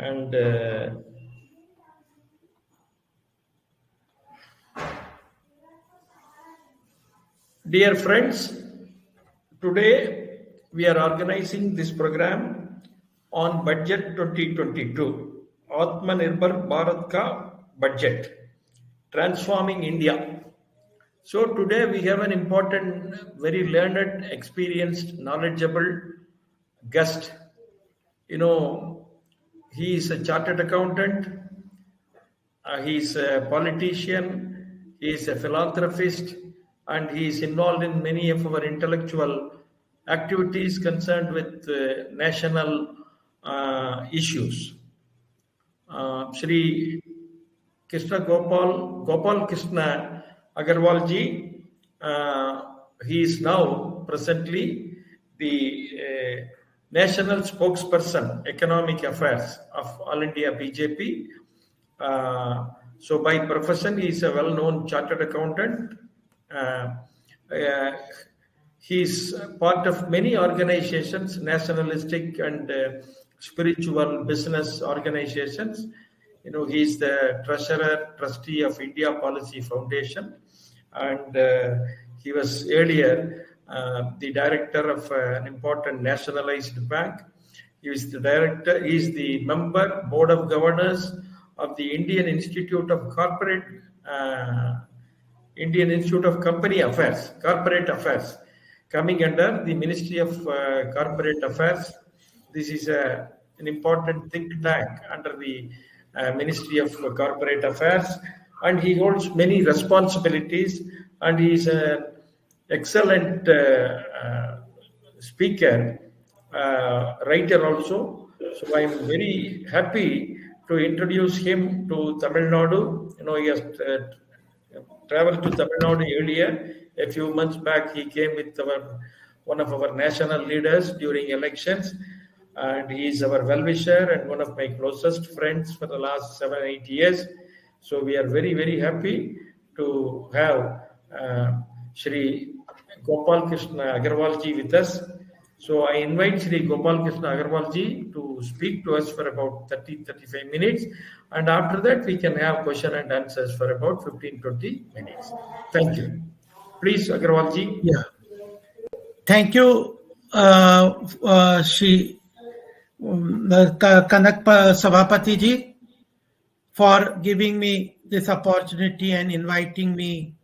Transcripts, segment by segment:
And dear friends, today we are organizing this program on Budget 2022, Atmanirbhar Bharat Ka Budget, Transforming India. So today we have an important, very learned, experienced, knowledgeable guest. He is a chartered accountant, he is a politician, he is a philanthropist, and he is involved in many of our intellectual activities concerned with national issues. Shri Gopalakrishna Agarwal ji, he is now presently the national spokesperson, economic affairs of All India BJP. So by profession, he is a well-known chartered accountant. He is part of many organizations, nationalistic and spiritual business organizations. He is the treasurer, trustee of India Policy Foundation, and he was earlier the director of an important nationalized bank. He is the director. He is the member, board of governors of the Indian Institute of Company Affairs, Corporate Affairs, coming under the Ministry of Corporate Affairs. This is an important think tank under the Ministry of Corporate Affairs, and he holds many responsibilities, and he is an excellent speaker, writer also. So I am very happy to introduce him to Tamil Nadu. He has traveled to Tamil Nadu earlier. A few months back, he came with one of our national leaders during elections, and he is our well-wisher and one of my closest friends for the last 7-8 years. So we are very, very happy to have Shri Gopalakrishna Agarwal ji with us. So I invite Shri Gopalakrishna Agarwal ji to speak to us for about 30-35 minutes, and after that we can have question and answers for about 15-20 minutes. Thank you. Please, Agarwal ji. Yeah. Thank you, Shri Kanagasabapathi ji, for giving me this opportunity and inviting me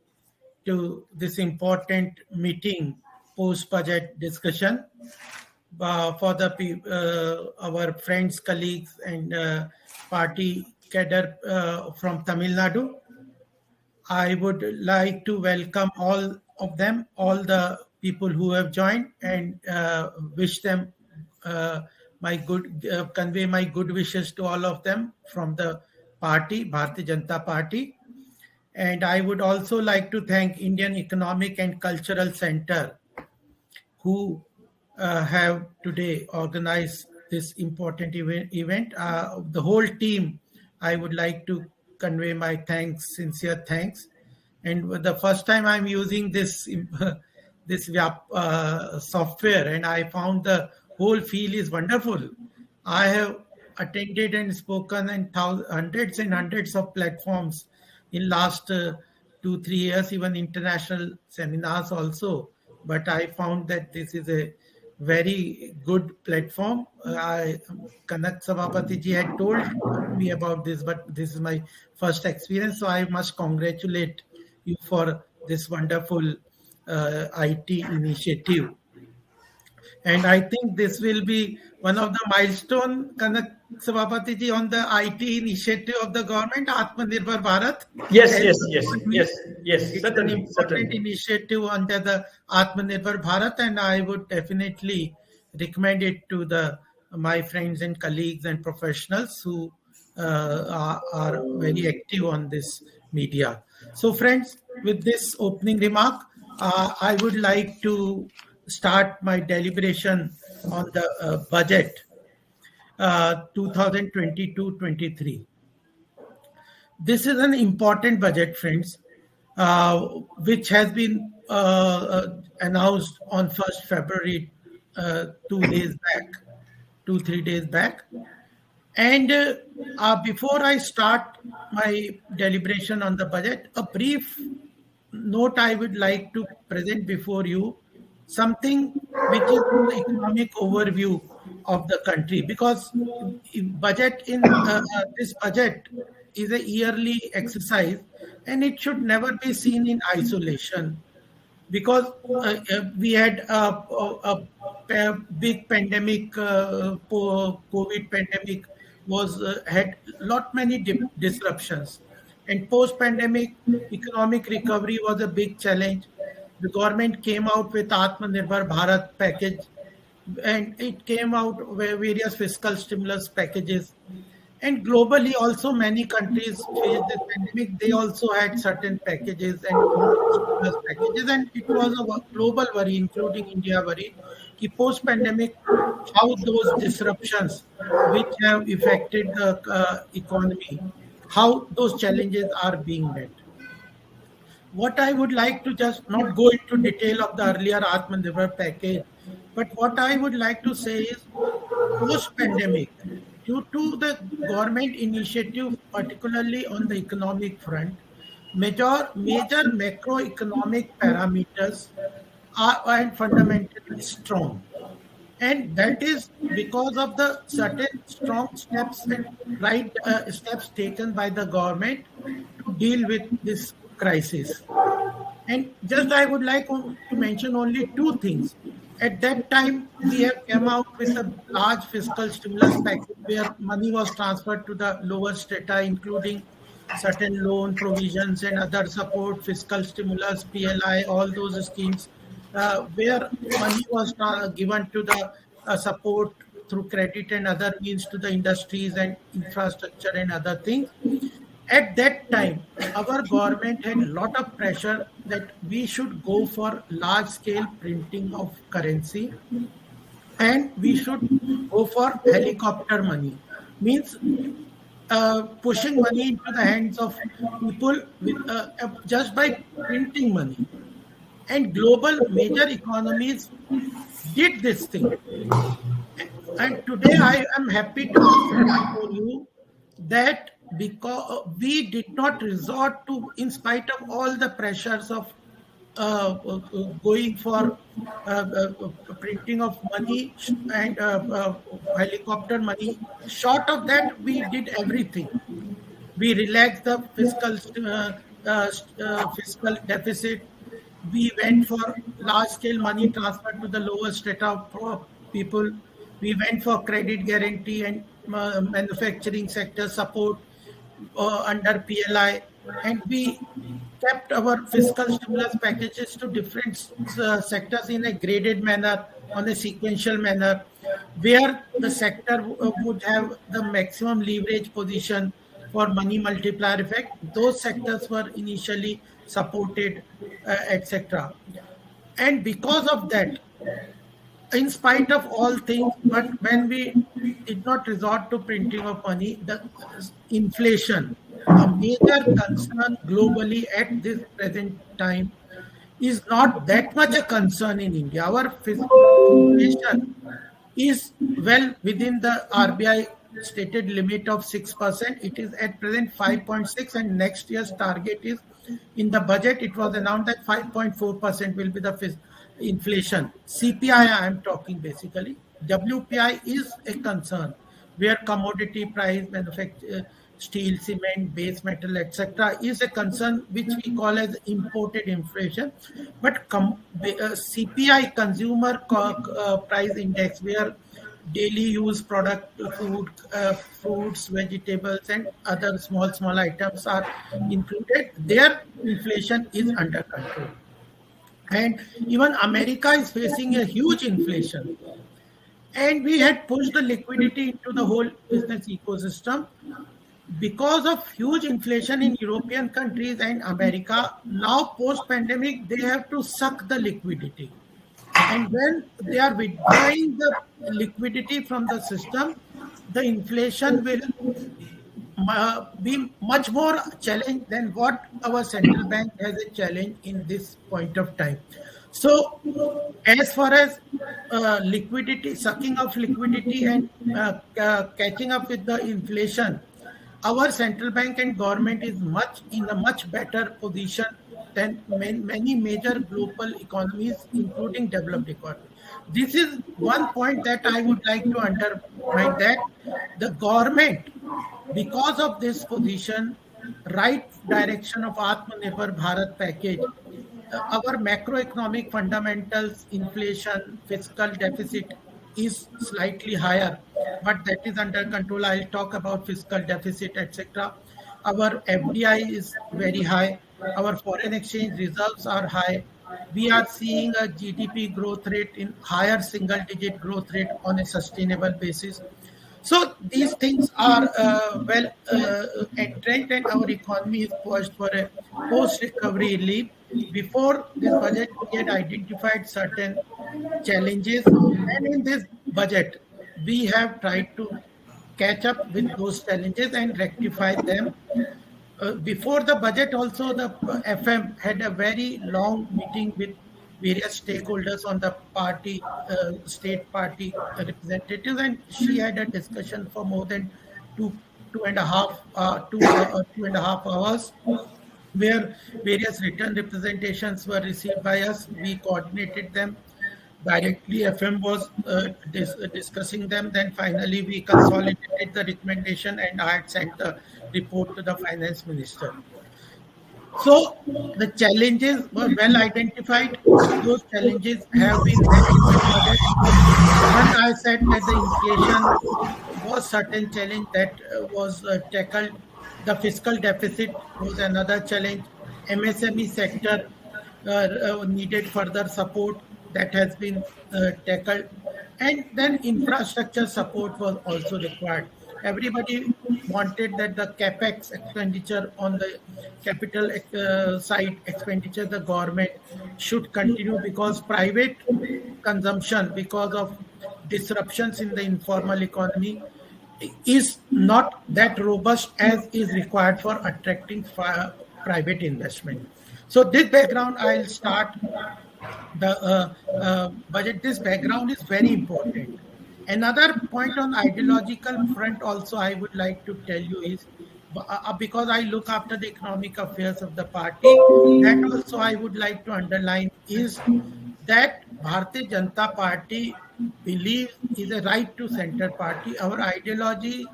to this important meeting, post-budget discussion for our friends, colleagues, and party cadre from Tamil Nadu. I would like to welcome all of them, all the people who have joined, and wish them convey my good wishes to all of them from the party, Bharatiya Janata Party. And I would also like to thank Indian Economic and Cultural Center, who have today organized this important event. The whole team, I would like to convey my thanks, sincere thanks. And the first time I'm using this software, and I found the whole feel is wonderful. I have attended and spoken in hundreds and hundreds of platforms in last 2-3 years, even international seminars also. But I found that this is a very good platform. Kanagasabapathi ji had told me about this, but this is my first experience. So I must congratulate you for this wonderful IT initiative. And I think this will be one of the milestone, Kanagasabapathi ji, on the IT initiative of the government, Atmanirbhar Bharat. Yes. It's an important initiative under the Atmanirbhar Bharat, and I would definitely recommend it to my friends and colleagues and professionals who are very active on this media. So friends, with this opening remark, I would like to start my deliberation on the budget 2022-23. This is an important budget, friends, which has been announced on 1st February, 2-3 days back. And before I start my deliberation on the budget, a brief note I would like to present before you something which is the economic overview of the country, because budget in this budget is a yearly exercise and it should never be seen in isolation, because we had big pandemic, COVID pandemic was had lot many disruptions, and post pandemic economic recovery was a big challenge. The government came out with Atmanirbhar Bharat package, and it came out with various fiscal stimulus packages. And globally, also many countries faced this pandemic. They also had certain packages and stimulus packages, and it was a global worry, including India worry, कि post-pandemic, how those disruptions which have affected the economy, how those challenges are being met. What I would like to just not go into detail of the earlier Atmanirbhar package, but what I would like to say is post-pandemic, due to the government initiative, particularly on the economic front, major macroeconomic parameters are fundamentally strong. And that is because of the certain strong steps and right steps taken by the government to deal with this crisis. And just I would like to mention only two things. At that time, we have come out with a large fiscal stimulus package where money was transferred to the lower strata, including certain loan provisions and other support, fiscal stimulus, PLI, all those schemes, where money was given to the support through credit and other means to the industries and infrastructure and other things. At that time, our government had a lot of pressure that we should go for large scale printing of currency, and we should go for helicopter money. Means pushing money into the hands of people with, just by printing money. And global major economies did this thing. And today I am happy to tell you that because we did not resort to, in spite of all the pressures of going for printing of money and helicopter money, short of that, we did everything. We relaxed the fiscal deficit. We went for large-scale money transfer to the lower strata of people. We went for credit guarantee and manufacturing sector support under PLI, and we kept our fiscal stimulus packages to different sectors in a graded manner, on a sequential manner, where the sector would have the maximum leverage position for money multiplier effect. Those sectors were initially supported, etc. And because of that, in spite of all things, but when we did not resort to printing of money, the inflation, a major concern globally at this present time, is not that much a concern in India. Our inflation is well within the RBI stated limit of 6%. It is at present 5.6, and next year's target is, in the budget, it was announced that 5.4% will be the inflation. CPI, I am talking basically. WPI is a concern, where commodity price, manufacture, steel, cement, base metal, etc., is a concern which we call as imported inflation. But CPI, consumer price index, where daily use product, food, fruits, vegetables, and other small items are included, their inflation is under control. And even America is facing a huge inflation. And we had pushed the liquidity into the whole business ecosystem. Because of huge inflation in European countries and America, now post-pandemic, they have to suck the liquidity. And when they are withdrawing the liquidity from the system, the inflation will be much more challenged than what our central bank has a challenge in this point of time. So, as far as liquidity, sucking of liquidity and catching up with the inflation, our central bank and government is much in a much better position than many major global economies, including developed economies. This is one point that I would like to underline, that the government, because of this position, right direction of Atmanirbhar Bharat package, our macroeconomic fundamentals, inflation, fiscal deficit is slightly higher, but that is under control. I'll talk about fiscal deficit, etc. Our FDI is very high. Our foreign exchange reserves are high. We are seeing a GDP growth rate in higher single digit growth rate on a sustainable basis. So these things are entrenched, and our economy is poised for a post-recovery leap. Before this budget, we had identified certain challenges, and in this budget, we have tried to catch up with those challenges and rectify them. Before the budget, also the FM had a very long meeting with various stakeholders on the party, state party representatives, and she had a discussion for more than two and a half, 2.5 hours, where various written representations were received by us. We coordinated them directly. FM was discussing them. Then finally, we consolidated the recommendation, and I had sent the report to the finance minister. So the challenges were well identified. Those challenges have been met in this budget. One, I said that the inflation was certain challenge that was tackled. The fiscal deficit was another challenge. MSME sector needed further support, that has been tackled. And then infrastructure support was also required. Everybody wanted that the capex expenditure on the capital side expenditure, the government should continue, because private consumption, because of disruptions in the informal economy, is not that robust as is required for attracting private investment. So this background, I'll start the budget. This background is very important. Another point on ideological front also I would like to tell you is, because I look after the economic affairs of the party, that also I would like to underline is that Bharatiya Janata Party believes is a right to center party. Our ideology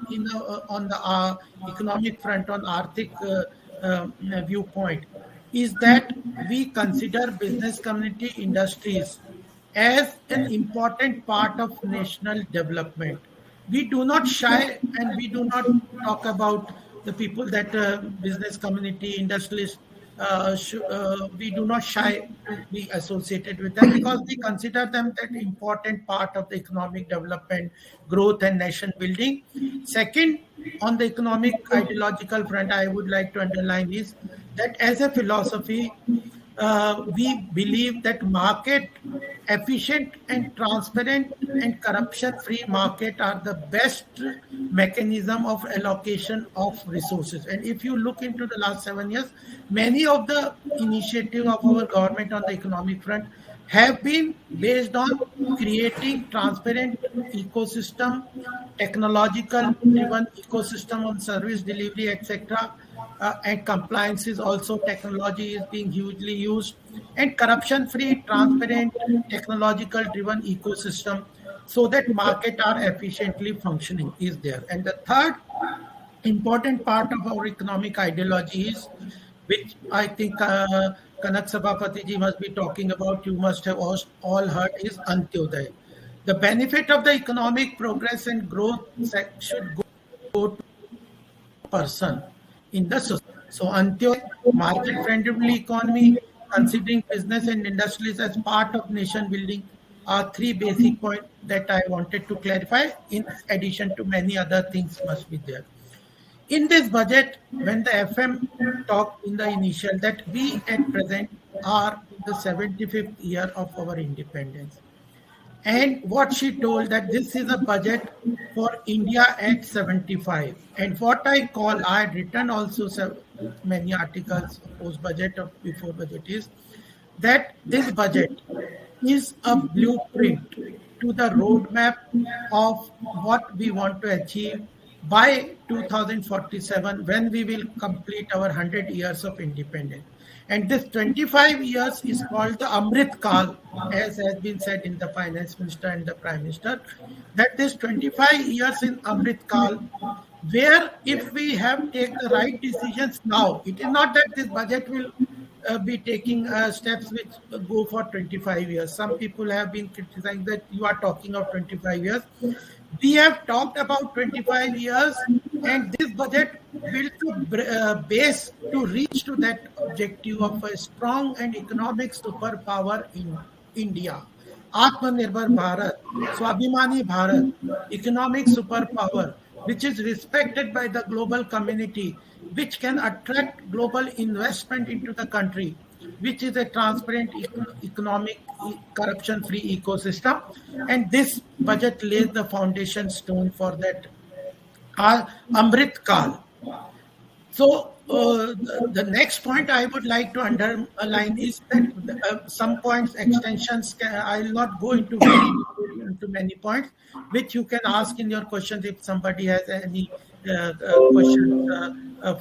on the economic front, on Arthik viewpoint, is that we consider business community industries as an important part of national development. We do not shy, and we do not talk about the people that business community industrialists, we do not shy to be associated with them, because we consider them an important part of the economic development, growth, and nation building. Second, on the economic ideological front, I would like to underline is that as a philosophy, we believe that market efficient and transparent and corruption free market are the best mechanism of allocation of resources. And if you look into the last 7 years, many of the initiatives of our government on the economic front have been based on creating transparent ecosystem, technological driven ecosystem on service delivery, etc. And compliance is also, technology is being hugely used, and corruption free, transparent, technological driven ecosystem, so that market are efficiently functioning is there. And the third important part of our economic ideology is, which I think Kanagasabapathi ji must be talking about, you must have all heard, is Antyodaya. The benefit of the economic progress and growth should go to person in the society. So Antyodaya, market-friendly economy, considering business and industries as part of nation building, are three basic points that I wanted to clarify, in addition to many other things must be there. In this budget, when the FM talked in the initial that we at present are in the 75th year of our independence, and what she told that this is a budget for India at 75. And what I call, I had written also many articles post budget of before budget, is that this budget is a blueprint to the roadmap of what we want to achieve by 2047, when we will complete our 100 years of independence. And this 25 years is called the Amrit Kal, as has been said in the finance minister and the prime minister, that this 25 years in Amrit Kal, where if we have take the right decisions now, it is not that this budget will be taking steps which go for 25 years. Some people have been criticizing that you are talking of 25 years. We have talked about 25 years, and this budget built a base to reach to that objective of a strong and economic superpower in India. Atmanirbhar Bharat, Swabhimani Bharat, economic superpower, which is respected by the global community, which can attract global investment into the country, which is a transparent economic, corruption-free ecosystem. And this budget lays the foundation stone for that Amrit Kal. So the next point I would like to underline is that some points, extensions, I will not go into many points, which you can ask in your questions if somebody has any questions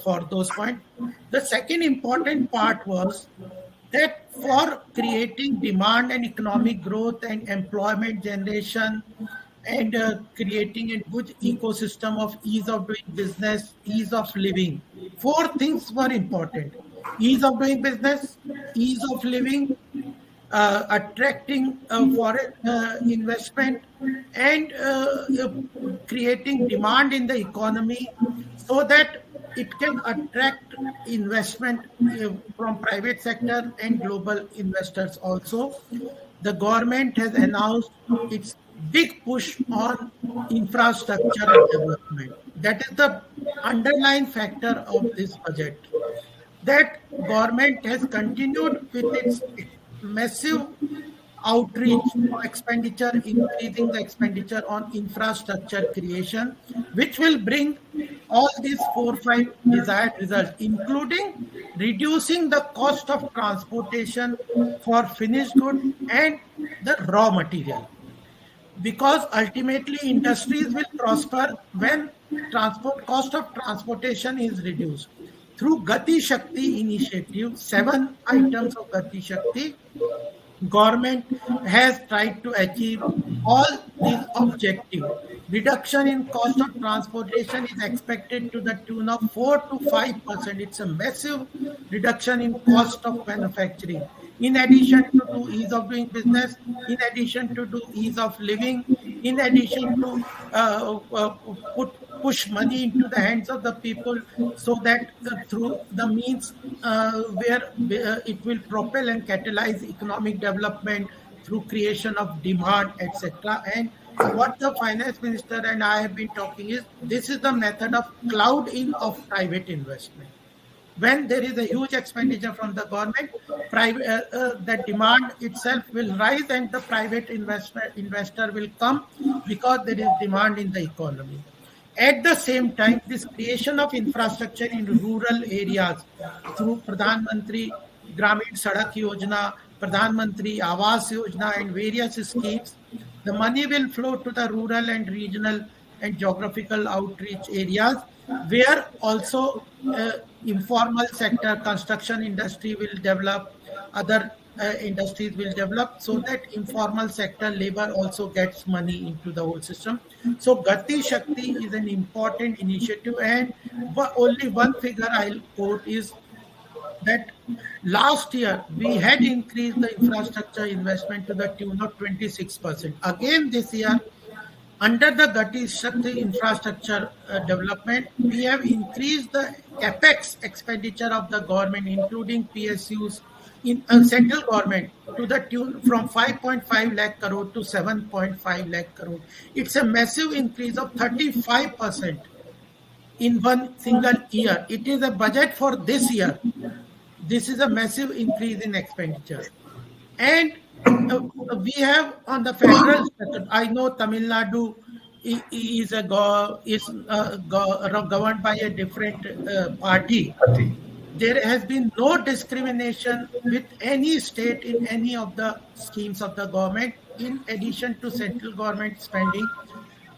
for those points. The second important part was that for creating demand and economic growth and employment generation, and creating a good ecosystem of ease of doing business, ease of living. Four things were important: ease of doing business, ease of living, attracting foreign investment, and creating demand in the economy so that it can attract investment from private sector and global investors also. The government has announced its big push on infrastructure development. That is the underlying factor of this budget. That government has continued with its massive outreach expenditure, increasing the expenditure on infrastructure creation, which will bring all these 4-5 desired results, including reducing the cost of transportation for finished goods and the raw material. Because ultimately industries will prosper when cost of transportation is reduced. Through Gati Shakti initiative, 7 items of Gati Shakti, government has tried to achieve all these objectives. Reduction in cost of transportation is expected to the tune of 4 to 5%. It's a massive reduction in cost of manufacturing. In addition to do ease of doing business, in addition to do ease of living, in addition to push money into the hands of the people, so that through the means where it will propel and catalyze economic development through creation of demand, etc. And what the finance minister and I have been talking is, this is the method of cloud in of private investment. When there is a huge expenditure from the government, the demand itself will rise and the private investor will come because there is demand in the economy. At the same time, this creation of infrastructure in rural areas through Pradhan Mantri Gramin Sadak Yojana, Pradhan Mantri Awas Yojana and various schemes, the money will flow to the rural and regional and geographical outreach areas, where also informal sector, construction industry will develop, other industries will develop, so that informal sector labor also gets money into the whole system. So Gati Shakti is an important initiative, and only one figure I'll quote is that last year we had increased the infrastructure investment to the tune of 26%. Again this year, under the Gati Shakti infrastructure development, we have increased the capex expenditure of the government, including PSUs, in central government, to the tune from 5.5 lakh crore to 7.5 lakh crore. It's a massive increase of 35% in one single year. It is a budget for this year. This is a massive increase in expenditure. And we have on the federal sector, I know Tamil Nadu is governed by a different party. there has been no discrimination with any state in any of the schemes of the government. In addition to central government spending,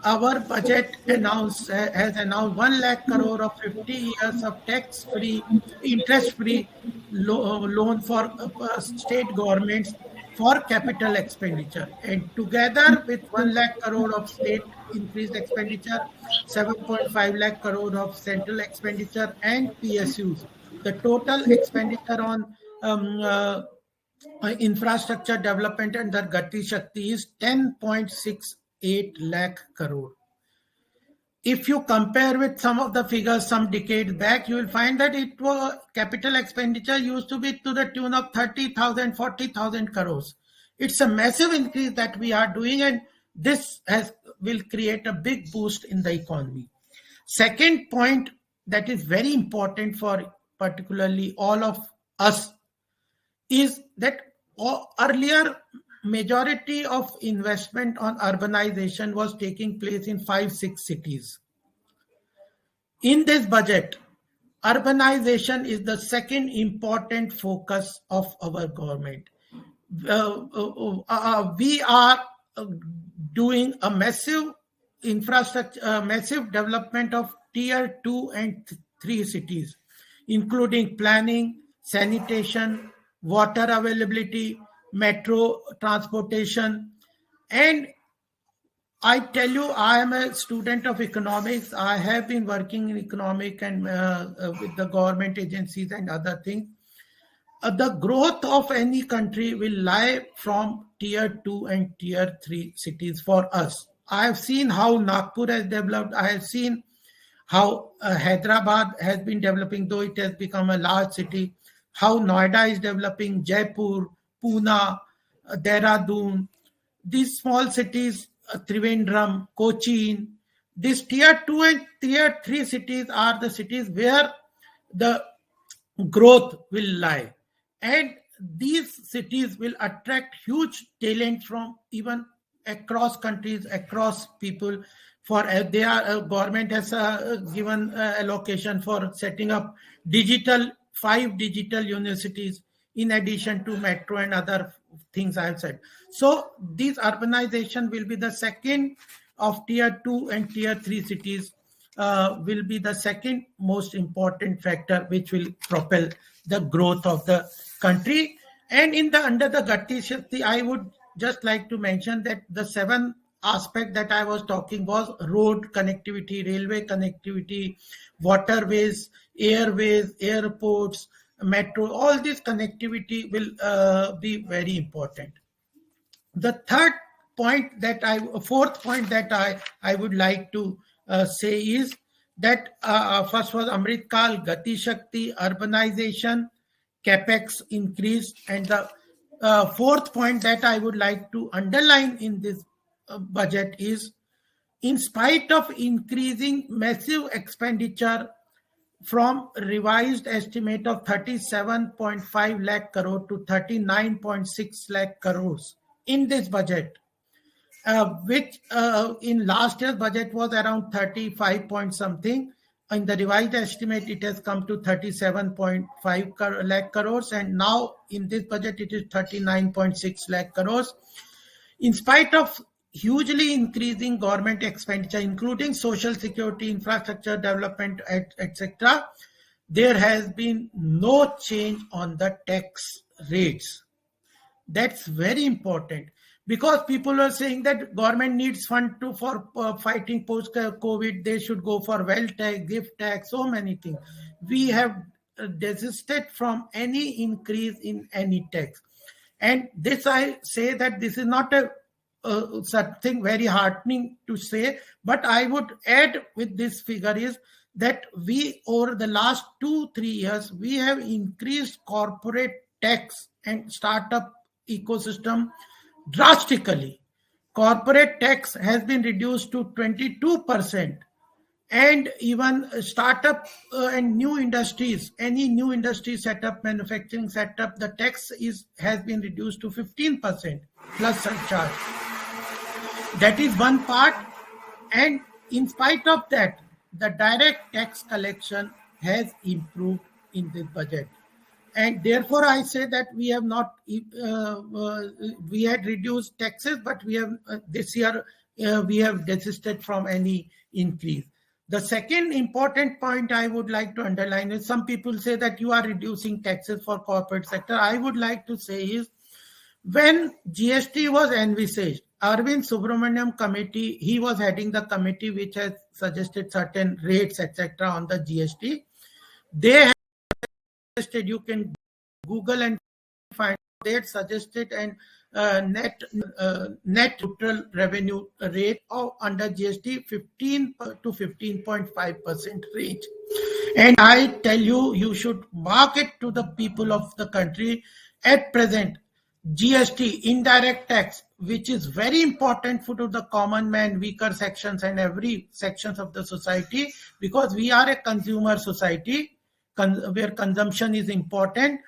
our budget has announced 1 lakh crore of 50 years of tax-free, interest-free loan for state governments for capital expenditure. And together with 1 lakh crore of state increased expenditure, 7.5 lakh crore of central expenditure and PSUs, the total expenditure on infrastructure development under Gati Shakti is 10.68 lakh crore. If you compare with some of the figures some decades back, you will find that it was capital expenditure used to be to the tune of 30,000, 40,000 crores. It's a massive increase that we are doing, and this will create a big boost in the economy. Second point that is very important for particularly all of us is that earlier majority of investment on urbanization was taking place in 5-6 cities. In this budget, urbanization is the second important focus of our government. We are doing a massive infrastructure, massive development of tier 2 and 3 cities, including planning, sanitation, water availability, metro transportation. And I tell you, I am a student of economics. I have been working in economic and with the government agencies and other things. The growth of any country will lie from tier 2 and tier 3 cities for us. I have seen how Nagpur has developed. I have seen how Hyderabad has been developing, though it has become a large city. How Noida is developing, Jaipur, Pune, Dehradun, these small cities, Trivandrum, Cochin, these tier 2 and tier 3 cities are the cities where the growth will lie. And these cities will attract huge talent from even across countries, across people. For their government has given allocation for setting up 5 digital universities in addition to metro and other things I have said. So this urbanization will be the second of tier 2 and tier 3 cities will be the second most important factor which will propel the growth of the country. And under the Gati Shakti, I would just like to mention that the 7 aspect that I was talking was road connectivity, railway connectivity, waterways, airways, airports, metro. All this connectivity will be very important. The fourth point that I would like to say is that first was Amrit Kal, Gati Shakti, urbanization, capex increase, and the fourth point that I would like to underline in this budget is, in spite of increasing massive expenditure from revised estimate of 37.5 lakh crore to 39.6 lakh crores in this budget, which in last year's budget was around 35 point something. In the revised estimate, it has come to 37.5 lakh crores, and now in this budget, it is 39.6 lakh crores. In spite of hugely increasing government expenditure, including social security, infrastructure development, etc., there has been no change on the tax rates. That's very important, because people are saying that government needs fund for fighting post-COVID. They should go for wealth tax, gift tax, so many things. We have desisted from any increase in any tax. And this, I say that this is not something very heartening to say, but I would add with this figure is that we, over the last 2-3 years, we have increased corporate tax and startup ecosystem drastically. Corporate tax has been reduced to 22%, and even startup and new industries, any new industry setup, manufacturing setup, the tax has been reduced to 15% plus surcharge. That is one part. And in spite of that, the direct tax collection has improved in this budget. And therefore, I say that we have not, we had reduced taxes, but we have this year, we have desisted from any increase. The second important point I would like to underline is some people say that you are reducing taxes for corporate sector. I would like to say is when GST was envisaged, Arvind Subramaniam committee, he was heading the committee which has suggested certain rates, etc. on the GST. They have suggested, you can Google and find, they had suggested an net neutral revenue rate of under GST 15 to 15.5% range. And I tell you, you should market to the people of the country at present. GST, indirect tax, which is very important for to the common man, weaker sections and every sections of the society, because we are a consumer society where consumption is important,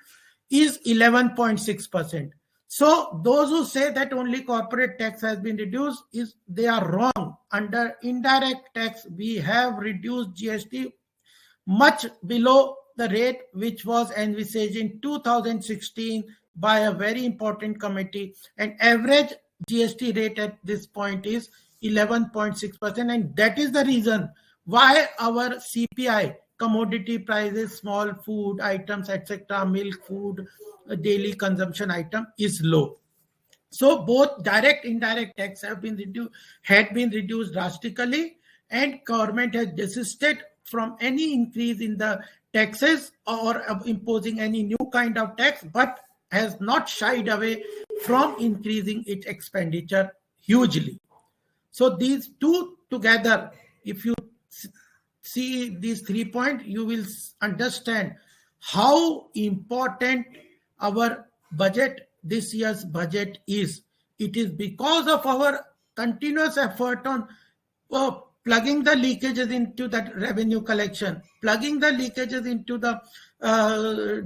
is 11.6%. So those who say that only corporate tax has been reduced, they are wrong. Under indirect tax, we have reduced GST much below the rate which was envisaged in 2016 by a very important committee, and average GST rate at this point is 11.6%, and that is the reason why our CPI, commodity prices, small food items, etc., milk, food, daily consumption item, is low. So both direct indirect tax had been reduced drastically, and government has desisted from any increase in the taxes or imposing any new kind of tax, but has not shied away from increasing its expenditure hugely. So these two together, if you see these 3 points, you will understand how important our budget, this year's budget, is. It is because of our continuous effort on plugging the leakages into that revenue collection, plugging the leakages into the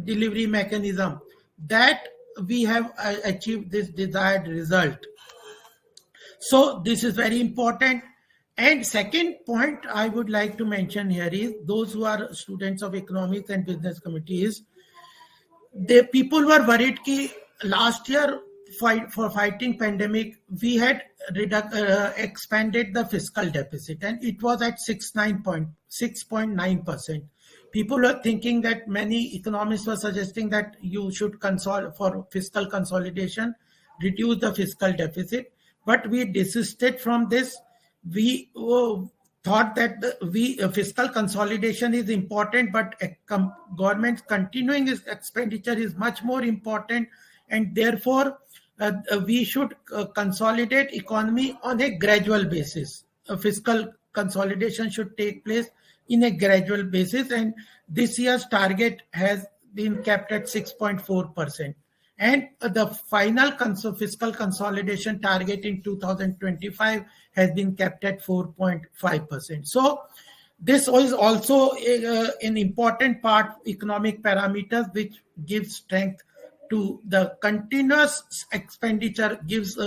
delivery mechanism, that we have achieved this desired result. So this is very important. And second point I would like to mention here is those who are students of economics and business committees, the people were worried that last year for fighting pandemic, we had expanded the fiscal deficit and it was at 6.9%. People were thinking that many economists were suggesting that you should for fiscal consolidation, reduce the fiscal deficit. But we desisted from this. We thought that fiscal consolidation is important, but government continuing its expenditure is much more important, and therefore we should consolidate economy on a gradual basis. Fiscal consolidation should take place in a gradual basis, and this year's target has been kept at 6.4%. And the final fiscal consolidation target in 2025 has been kept at 4.5%. So this is also an important part, economic parameters, which gives strength to the continuous expenditure, gives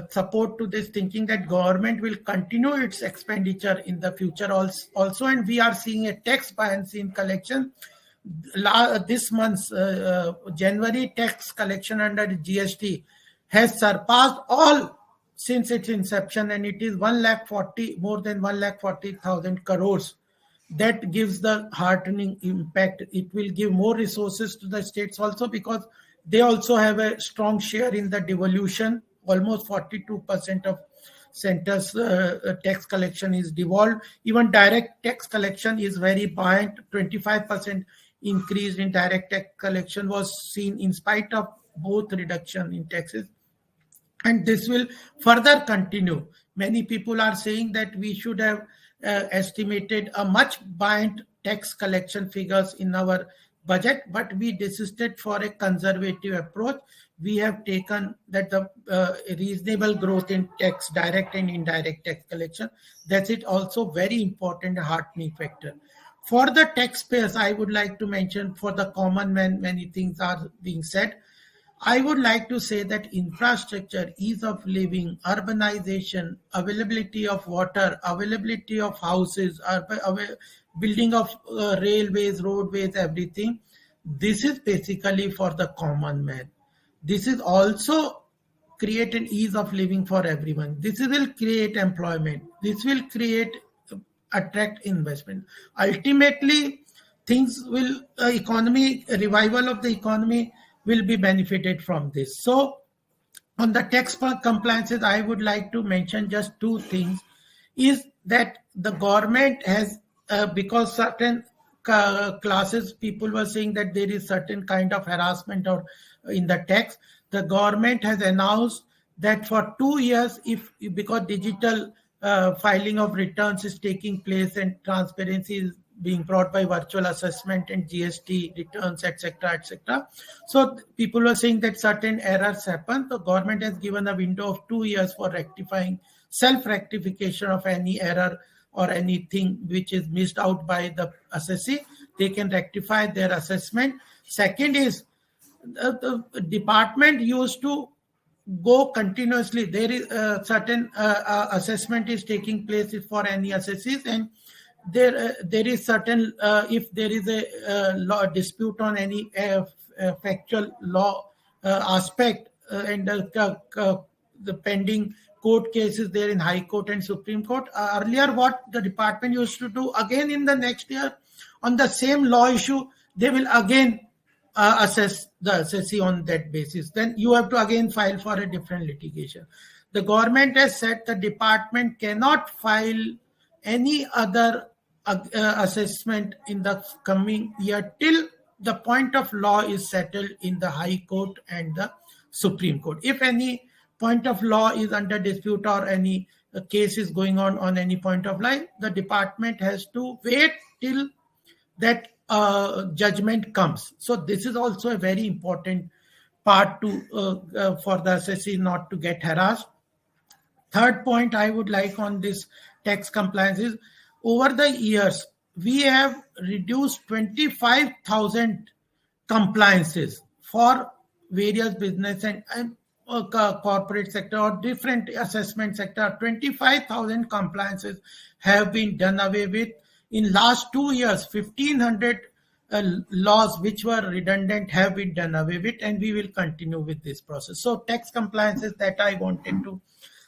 support to this thinking that government will continue its expenditure in the future also. And we are seeing a tax buoyancy in collection. This month's January tax collection under GST has surpassed all since its inception, and it is more than 1,40,000 crores. That gives the heartening impact. It will give more resources to the states also, because they also have a strong share in the devolution. Almost 42% of centers tax collection is devolved. Even direct tax collection is very buoyant. 25% increase in direct tax collection was seen in spite of both reduction in taxes, and this will further continue. Many people are saying that we should have estimated a much buoyant tax collection figures in our budget, but we desisted for a conservative approach. We have taken that the reasonable growth in tax, direct and indirect tax collection, that's it also very important heartening factor. For the taxpayers, I would like to mention, for the common man, many things are being said. I would like to say that infrastructure, ease of living, urbanization, availability of water, availability of houses, building of railways, roadways, everything. This is basically for the common man. This is also create an ease of living for everyone. This will create employment. This will create attract investment. Ultimately, things will economy revival of the economy will be benefited from this. So on the tax compliances, I would like to mention just two things. Is that the government has because certain classes people were saying that there is certain kind of harassment or in the tax, the government has announced that for 2 years, if because digital filing of returns is taking place and transparency is being brought by virtual assessment and GST returns, etc., etc. So people were saying that certain errors happen. The government has given a window of 2 years for rectifying self-rectification of any error or anything which is missed out by the assessee. They can rectify their assessment. Second is the department used to go continuously. There is certain assessment is taking place for any assessees, and there is certain if there is a law dispute on any factual law aspect and the pending court cases there in High Court and Supreme Court. Earlier, what the department used to do, again in the next year, on the same law issue, they will again assess the assessee on that basis. Then you have to again file for a different litigation. The government has said the department cannot file any other assessment in the coming year till the point of law is settled in the High Court and the Supreme Court. If any point of law is under dispute or any case is going on any point of law, the department has to wait till that judgment comes. So this is also a very important part to for the assessee not to get harassed. Third point I would like on this tax compliance is, over the years, we have reduced 25,000 compliances for various business and corporate sector or different assessment sector. 25,000 compliances have been done away with. In last 2 years, 1,500 laws which were redundant have been done away with, and we will continue with this process. So tax compliances that I wanted to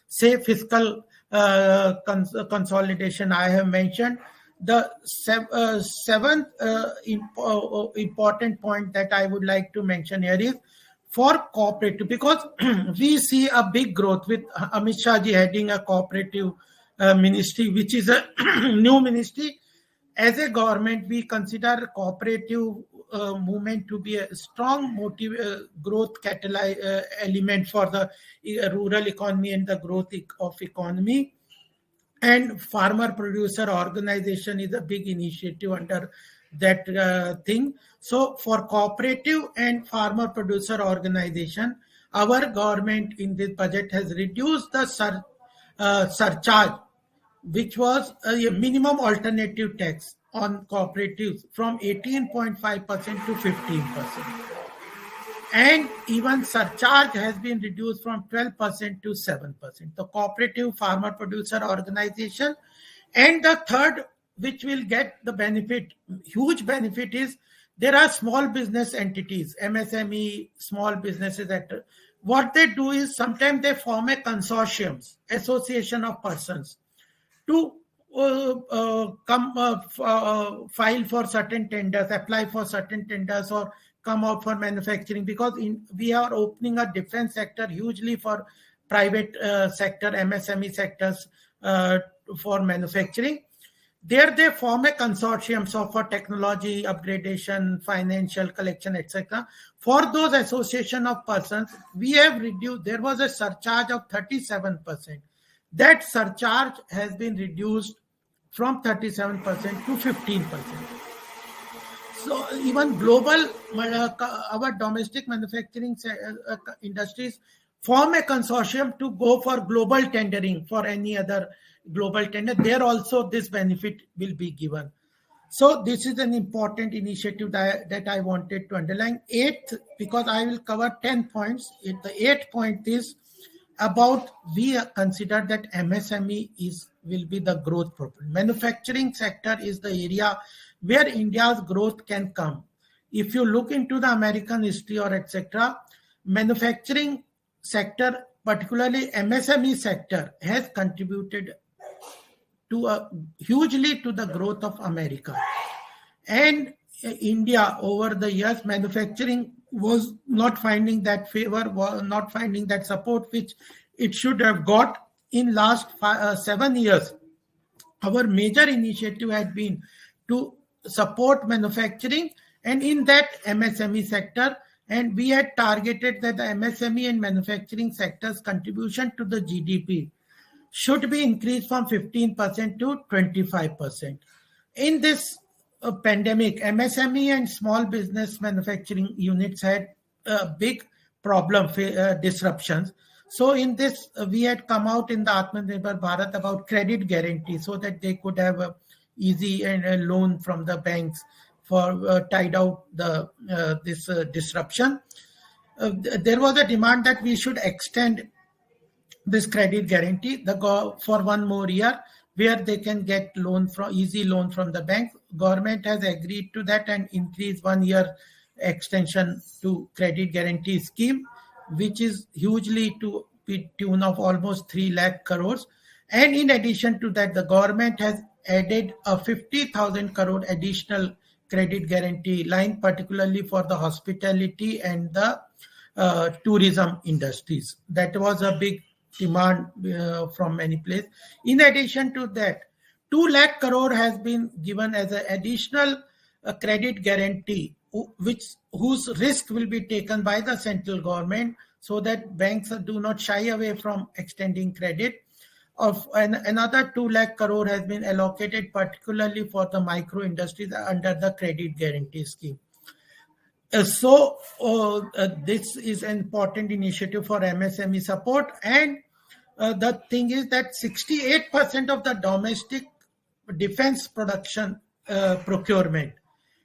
say. Fiscal consolidation I have mentioned. The seventh important point that I would like to mention here is for cooperative, because we see a big growth with Amit Shah ji heading a cooperative ministry, which is a new ministry. As a government, we consider cooperative movement to be a strong growth element for the rural economy and the growth of economy. And farmer producer organization is a big initiative under that thing. So for cooperative and farmer producer organization, our government in this budget has reduced the surcharge, which was a minimum alternative tax on cooperatives from 18.5% to 15%. And even surcharge has been reduced from 12% to 7%. The cooperative farmer producer organization. And the third, which will get the benefit, huge benefit, is there are small business entities, MSME, small businesses. What they do is sometimes they form a consortium, association of persons, to file for certain tenders, apply for certain tenders, or come out for manufacturing, because we are opening a defense sector hugely for private sector, MSME sectors for manufacturing. There they form a consortium, so for technology, upgradation, financial collection, etc. For those association of persons, we have reduced, there was a surcharge of 37%. That surcharge has been reduced from 37% to 15%. So even global, our domestic manufacturing industries form a consortium to go for global tendering for any other global tender. There also this benefit will be given. So this is an important initiative that I wanted to underline. Eighth, because I will cover 10 points. The eighth point is about we consider that MSME will be the growth problem. Manufacturing sector is the area where India's growth can come. If you look into the American history or etc., manufacturing sector, particularly MSME sector, has contributed hugely to the growth of America. And India, over the years, manufacturing was not finding that favor, was not finding that support which it should have got in last 7 years. Our major initiative had been to support manufacturing, and in that MSME sector, and we had targeted that the MSME and manufacturing sector's contribution to the GDP should be increased from 15% to 25%. In this pandemic, MSME and small business manufacturing units had big problem disruptions. So in this, we had come out in the Atmanirbhar Bharat about credit guarantee so that they could have a easy and a loan from the banks for tide out this disruption. There was a demand that we should extend this credit guarantee for 1 more year, where they can get easy loan from the bank. Government has agreed to that and increased 1 year extension to credit guarantee scheme, which is hugely to the tune of almost 3 lakh crores. And in addition to that, the government has added a 50,000 crore additional credit guarantee line, particularly for the hospitality and the tourism industries. That was a big demand from many places. In addition to that, 2 lakh crore has been given as an additional credit guarantee, whose risk will be taken by the central government, so that banks do not shy away from extending credit. Another 2 lakh crore has been allocated particularly for the micro industries under the credit guarantee scheme. So this is an important initiative for MSME support. And the thing is that 68% of the domestic defense production procurement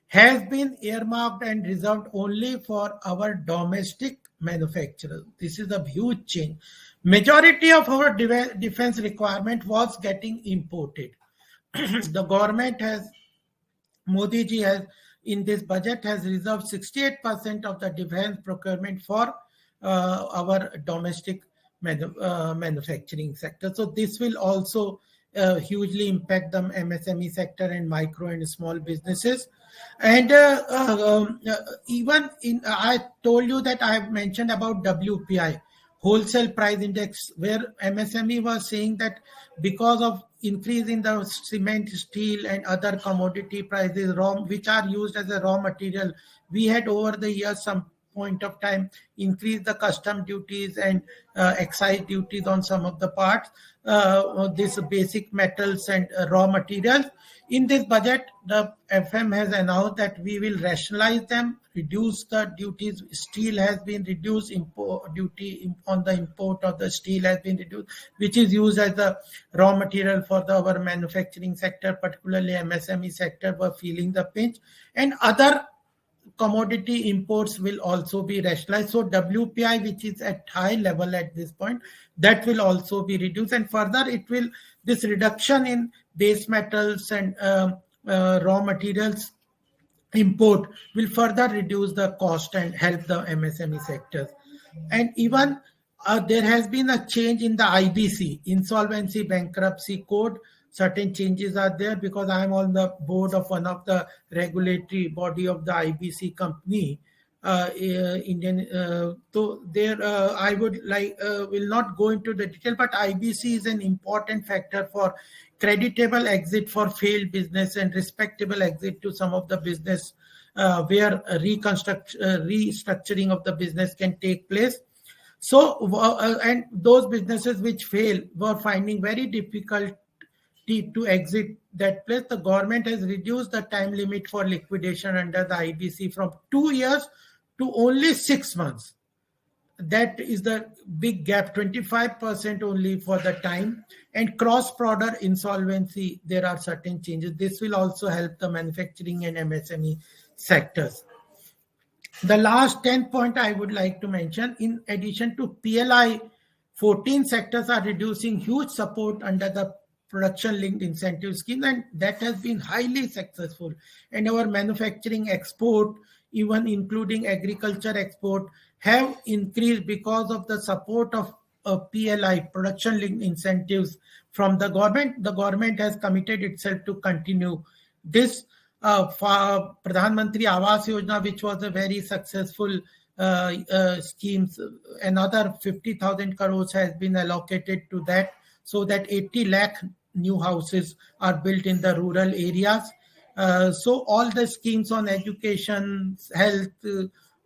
has been earmarked and reserved only for our domestic manufacturers. This is a huge change. Majority of our defense requirement was getting imported. The government Modi ji has, in this budget, has reserved 68% of the defense procurement for our domestic manufacturing sector. So this will also hugely impact the MSME sector and micro and small businesses. And even I told you that I have mentioned about WPI, wholesale price index, where MSME was saying that because of increase in the cement, steel and other commodity prices, which are used as a raw material, we had over the years some point of time increased the custom duties and excise duties on some of the parts, these basic metals and raw materials. In this budget, the FM has announced that we will rationalize them, reduce the duties. Steel has been reduced, duty on the import of the steel has been reduced, which is used as the raw material for our manufacturing sector, particularly MSME sector were feeling the pinch. And other commodity imports will also be rationalized. So WPI, which is at high level at this point, that will also be reduced. And further, this reduction in base metals and raw materials import will further reduce the cost and help the MSME sectors. And even there has been a change in the IBC, Insolvency Bankruptcy Code. Certain changes are there because I am on the board of one of the regulatory body of the IBC company, Indian. So there, I will not go into the detail, but IBC is an important factor for creditable exit for failed business and respectable exit to some of the business where restructuring of the business can take place. So, and those businesses which fail were finding very difficult to exit that place. The government has reduced the time limit for liquidation under the IBC from 2 years to only 6 months. that is the big gap, 25% only for the time. And cross-border insolvency, there are certain changes. This will also help the manufacturing and MSME sectors. The last 10 point I would like to mention, in addition to PLI, 14 sectors are reducing huge support under the production linked incentive scheme, and that has been highly successful. And our manufacturing export, even including agriculture export, have increased because of the support of PLI, production linked incentives from the government. The government has committed itself to continue this. Pradhan Mantri Awas Yojana, which was a very successful scheme, another 50,000 crores has been allocated to that, so that 80 lakh new houses are built in the rural areas. So all the schemes on education, health,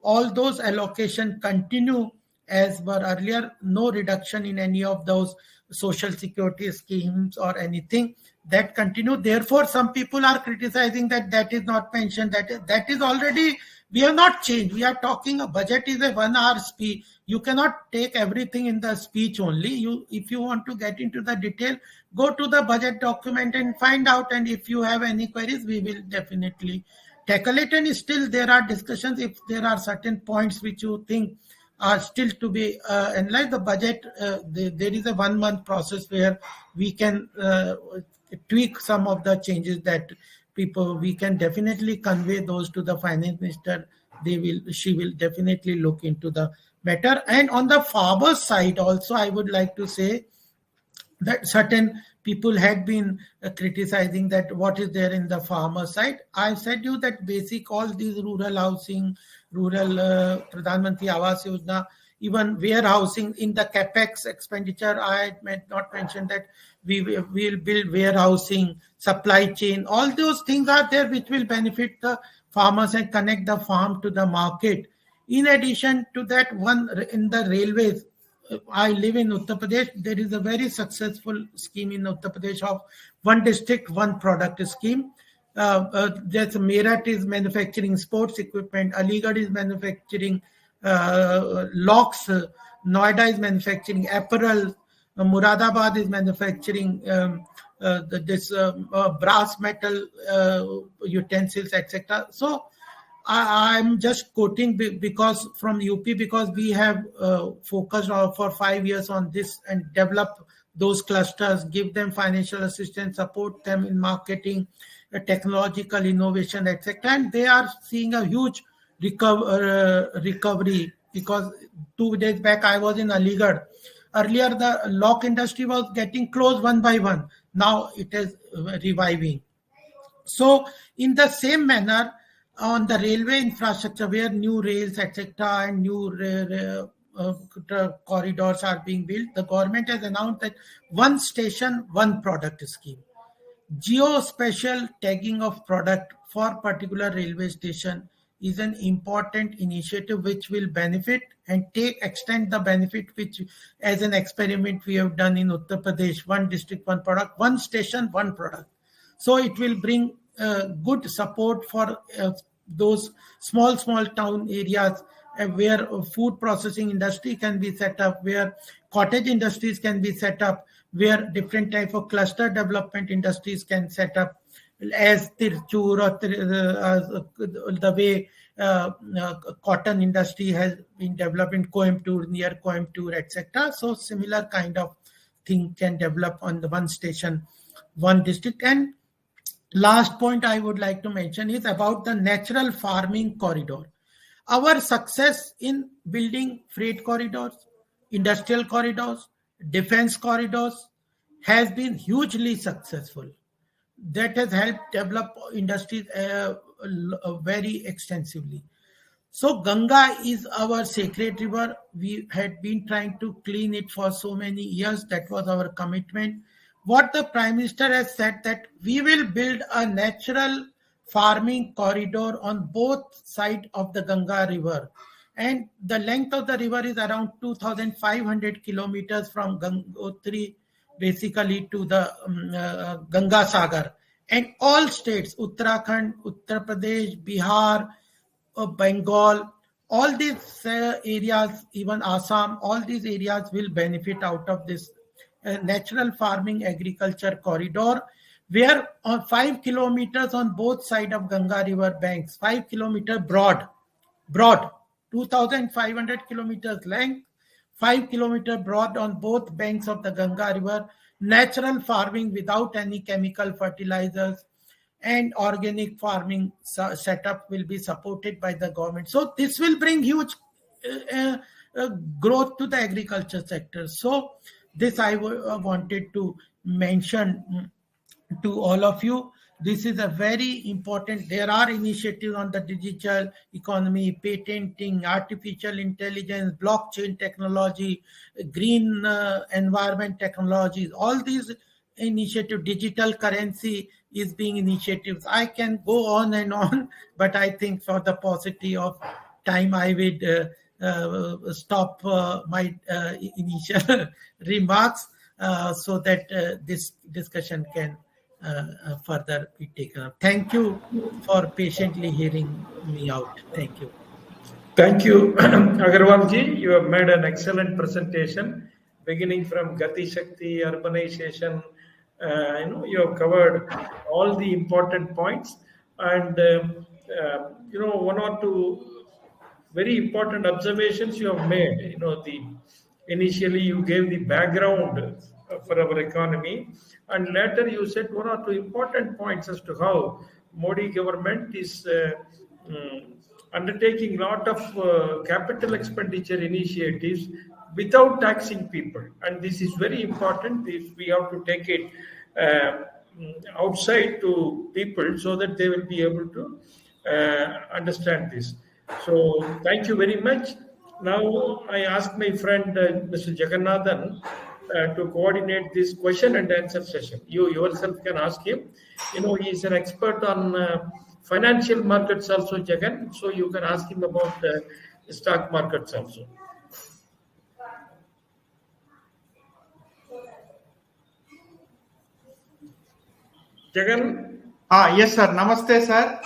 all those allocation continue as were earlier. No reduction in any of those social security schemes or anything, that continue. Therefore, some people are criticizing that that is not mentioned. That is already, we have not changed. We are talking, a budget is a 1 hour speech. You cannot take everything in the speech only. If you want to get into the detail, go to the budget document and find out. And if you have any queries, we will definitely tackle it. And still there are discussions. If there are certain points which you think are still to be analyzed, the budget, there is a 1 month process where we can tweak some of the changes that we can definitely convey those to the finance minister. She will definitely look into the matter. And on the farmer side also, I would like to say that certain people had been criticizing that what is there in the farmer side. I've said you that basic, all these rural housing, rural Pradhan Mantri Awas Yojana, even warehousing in the capex expenditure, I had not mentioned that we will build warehousing, supply chain. All those things are there which will benefit the farmers and connect the farm to the market. In addition to that, one in the railways, I live in Uttar Pradesh. There is a very successful scheme in Uttar Pradesh of one district, one product scheme. There's Meerut is manufacturing sports equipment, Aligarh is manufacturing locks, Noida is manufacturing apparel, Muradabad is manufacturing this brass metal utensils, etc. So I'm just quoting because from UP, because we have focused for 5 years on this and develop those clusters, give them financial assistance, support them in marketing, technological innovation, etc. And they are seeing a huge recovery, because 2 days back I was in Aligarh. Earlier the lock industry was getting closed one by one. Now it is reviving. So in the same manner, on the railway infrastructure, where new rails, etc., and new corridors are being built, the government has announced that one station, one product scheme. Geospatial tagging of product for particular railway station is an important initiative which will benefit and extend the benefit, which as an experiment we have done in Uttar Pradesh, one district, one product, one station, one product. So it will bring good support for those small town areas where food processing industry can be set up, where cottage industries can be set up, where different type of cluster development industries can set up, as Tirchur or the way cotton industry has been developed in Coimbatore, near Coimbatore, etc. So similar kind of thing can develop on the one station, one district. And last point I would like to mention is about the natural farming corridor. Our success in building freight corridors, industrial corridors, defense corridors has been hugely successful. That has helped develop industries very extensively. So Ganga is our sacred river. We had been trying to clean it for so many years. That was our commitment. What the Prime Minister has said, that we will build a natural farming corridor on both sides of the Ganga river. And the length of the river is around 2,500 kilometers from Gangotri basically to the Ganga Sagar. And all states, Uttarakhand, Uttar Pradesh, Bihar, Bengal, all these areas, even Assam, all these areas will benefit out of this natural farming agriculture corridor, where on 5 kilometers on both sides of Ganga river banks, 5 kilometer broad, 2,500 kilometers length, 5 kilometer broad on both banks of the Ganga river, natural farming without any chemical fertilizers, and organic farming setup will be supported by the government. So this will bring huge growth to the agriculture sector. So this I wanted to mention to all of you. This is a very important. There are initiatives on the digital economy, patenting, artificial intelligence, blockchain technology, green environment technologies. All these initiatives, digital currency is being initiatives. I can go on and on, but I think for the paucity of time, I would stop my initial remarks so that this discussion can further be taken up. Thank you for patiently hearing me out. Thank you. Thank you, Agarwal ji. You have made an excellent presentation, beginning from Gati Shakti, urbanization. You have covered all the important points, and one or two very important observations you have made. Initially you gave the background for our economy, and later you said one or two important points as to how Modi government is undertaking a lot of capital expenditure initiatives without taxing people, and this is very important. If we have to take it outside to people so that they will be able to understand this. So thank you very much. Now I ask my friend Mr. Jagannathan to coordinate this question and answer session. You yourself can ask him. He is an expert on financial markets also, Jagan. So you can ask him about stock markets also. Jagan? Yes, sir. Namaste, sir.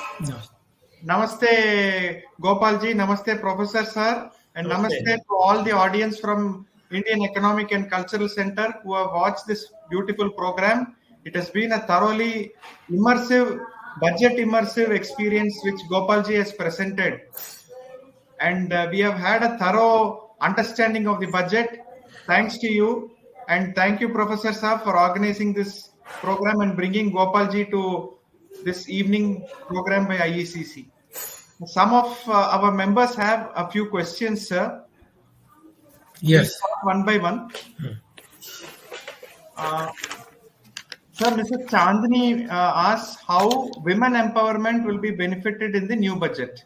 Namaste, Gopalji. Namaste, Professor, sir. And namaste to all the audience from Indian Economic and Cultural Center who have watched this beautiful program. It has been a thoroughly budget immersive experience which Gopalji has presented. And we have had a thorough understanding of the budget. Thanks to you. And thank you, Professor sir, for organizing this program and bringing Gopalji to this evening program by IECC. Some of our members have a few questions, sir. Yes. One by one. Sir, Mr. Chandni asks how women empowerment will be benefited in the new budget.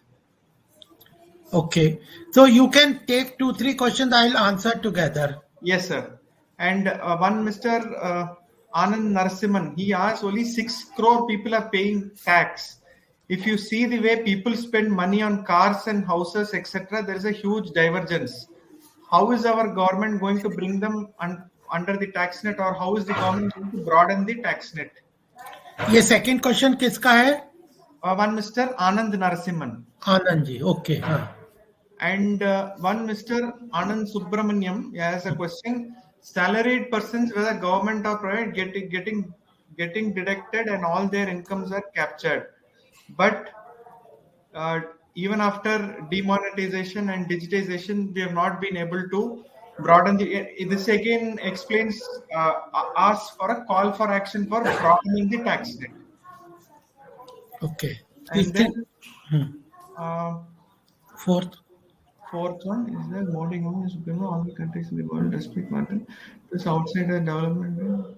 Okay. So you can take 2-3 questions. I'll answer together. Yes, sir. And one Mr. Anand Narasimhan, he asks only 6 crore people are paying tax. If you see the way people spend money on cars and houses, etc., there is a huge divergence. How is our government going to bring them under the tax net, or how is the government going to broaden the tax net? Yes, second question kiska hai? One Mr. Anand Narasimhan. Anand ji, okay. And one Mr. Anand Subramaniam has a question. Salaried persons, whether government or private, getting deducted and all their incomes are captured. But even after demonetization and digitization, we have not been able to broaden this again explains asks for a call for action for broadening the tax net. Okay. And then fourth one is that Modi government is all the countries in the world respect market. This outside the development.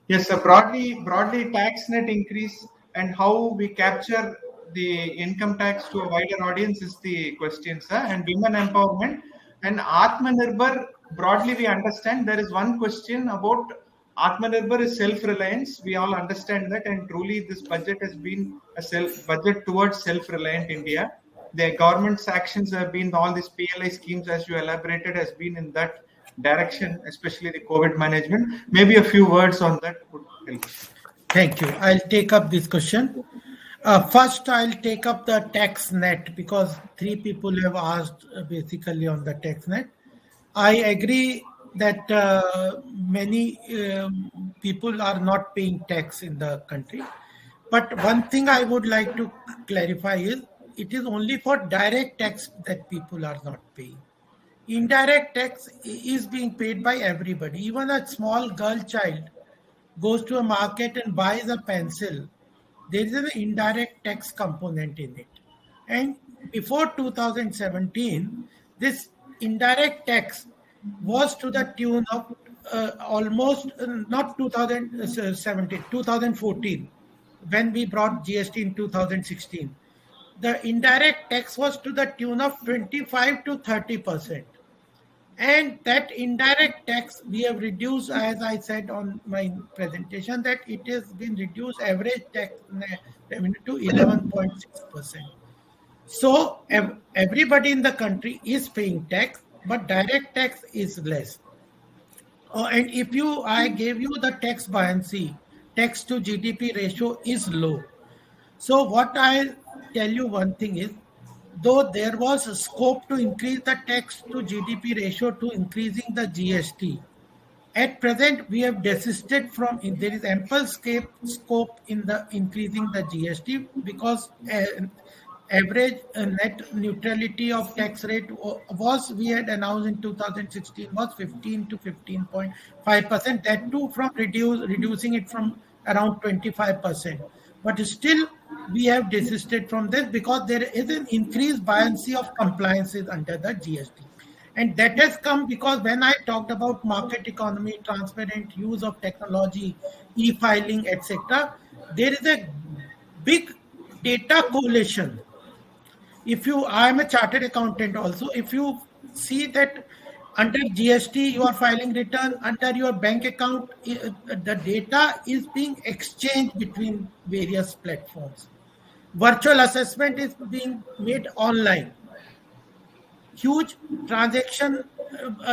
Yes, sir. Broadly tax net increase and how we capture the income tax to a wider audience is the question, sir. And women empowerment and Atmanirbhar, broadly we understand. There is one question about Atmanirbhar is self-reliance. We all understand that, and truly this budget has been a budget towards self-reliant India. The government's actions have been, all these PLI schemes, as you elaborated, has been in that direction, especially the COVID management. Maybe a few words on that would help. Thank you. I'll take up this question. First, I'll take up the tax net because three people have asked basically on the tax net. I agree that many people are not paying tax in the country. But one thing I would like to clarify is it is only for direct tax that people are not paying. Indirect tax is being paid by everybody. Even a small girl child goes to a market and buys a pencil, there is an indirect tax component in it. And before 2017, this indirect tax was to the tune of almost not 2017, 2014, when we brought GST in 2016. The indirect tax was to the tune of 25 to 30%. And that indirect tax we have reduced, as I said on my presentation, that it has been reduced average tax revenue to 11.6%. So everybody in the country is paying tax, but direct tax is less. And if I gave you the tax buoyancy, tax to GDP ratio is low. So what I tell you one thing is, though there was a scope to increase the tax to GDP ratio to increasing the GST, at present we have desisted from. There is ample scope in the increasing the GST because average net neutrality of tax rate was, we had announced in 2016, was 15 to 15.5%. That too from reducing it from around 25%. But still, we have desisted from this because there is an increased buoyancy of compliances under the GST. And that has come because when I talked about market economy, transparent use of technology, e-filing, etc., there is a big data collation. I am a chartered accountant also. If you see that under GST, you are filing return, under your bank account, the data is being exchanged between various platforms. Virtual assessment is being made online. Huge transaction,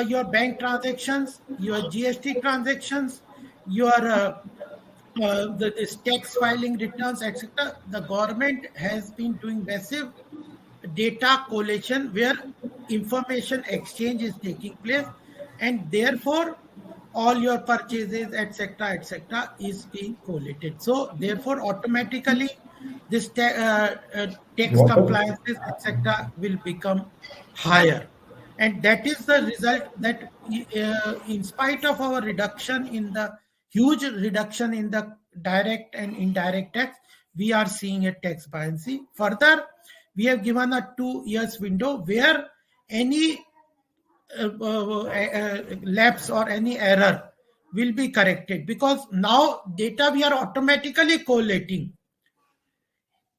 your bank transactions, your GST transactions, your this tax filing returns, etc. The government has been doing massive data collation where information exchange is taking place, and therefore all your purchases, etc., is being collated. So therefore automatically this tax compliances, etc., will become higher. And that is the result that in spite of our huge reduction in the direct and indirect tax, we are seeing a tax buoyancy. Further, we have given a 2 years window where any lapse or any error will be corrected, because now data we are automatically collating.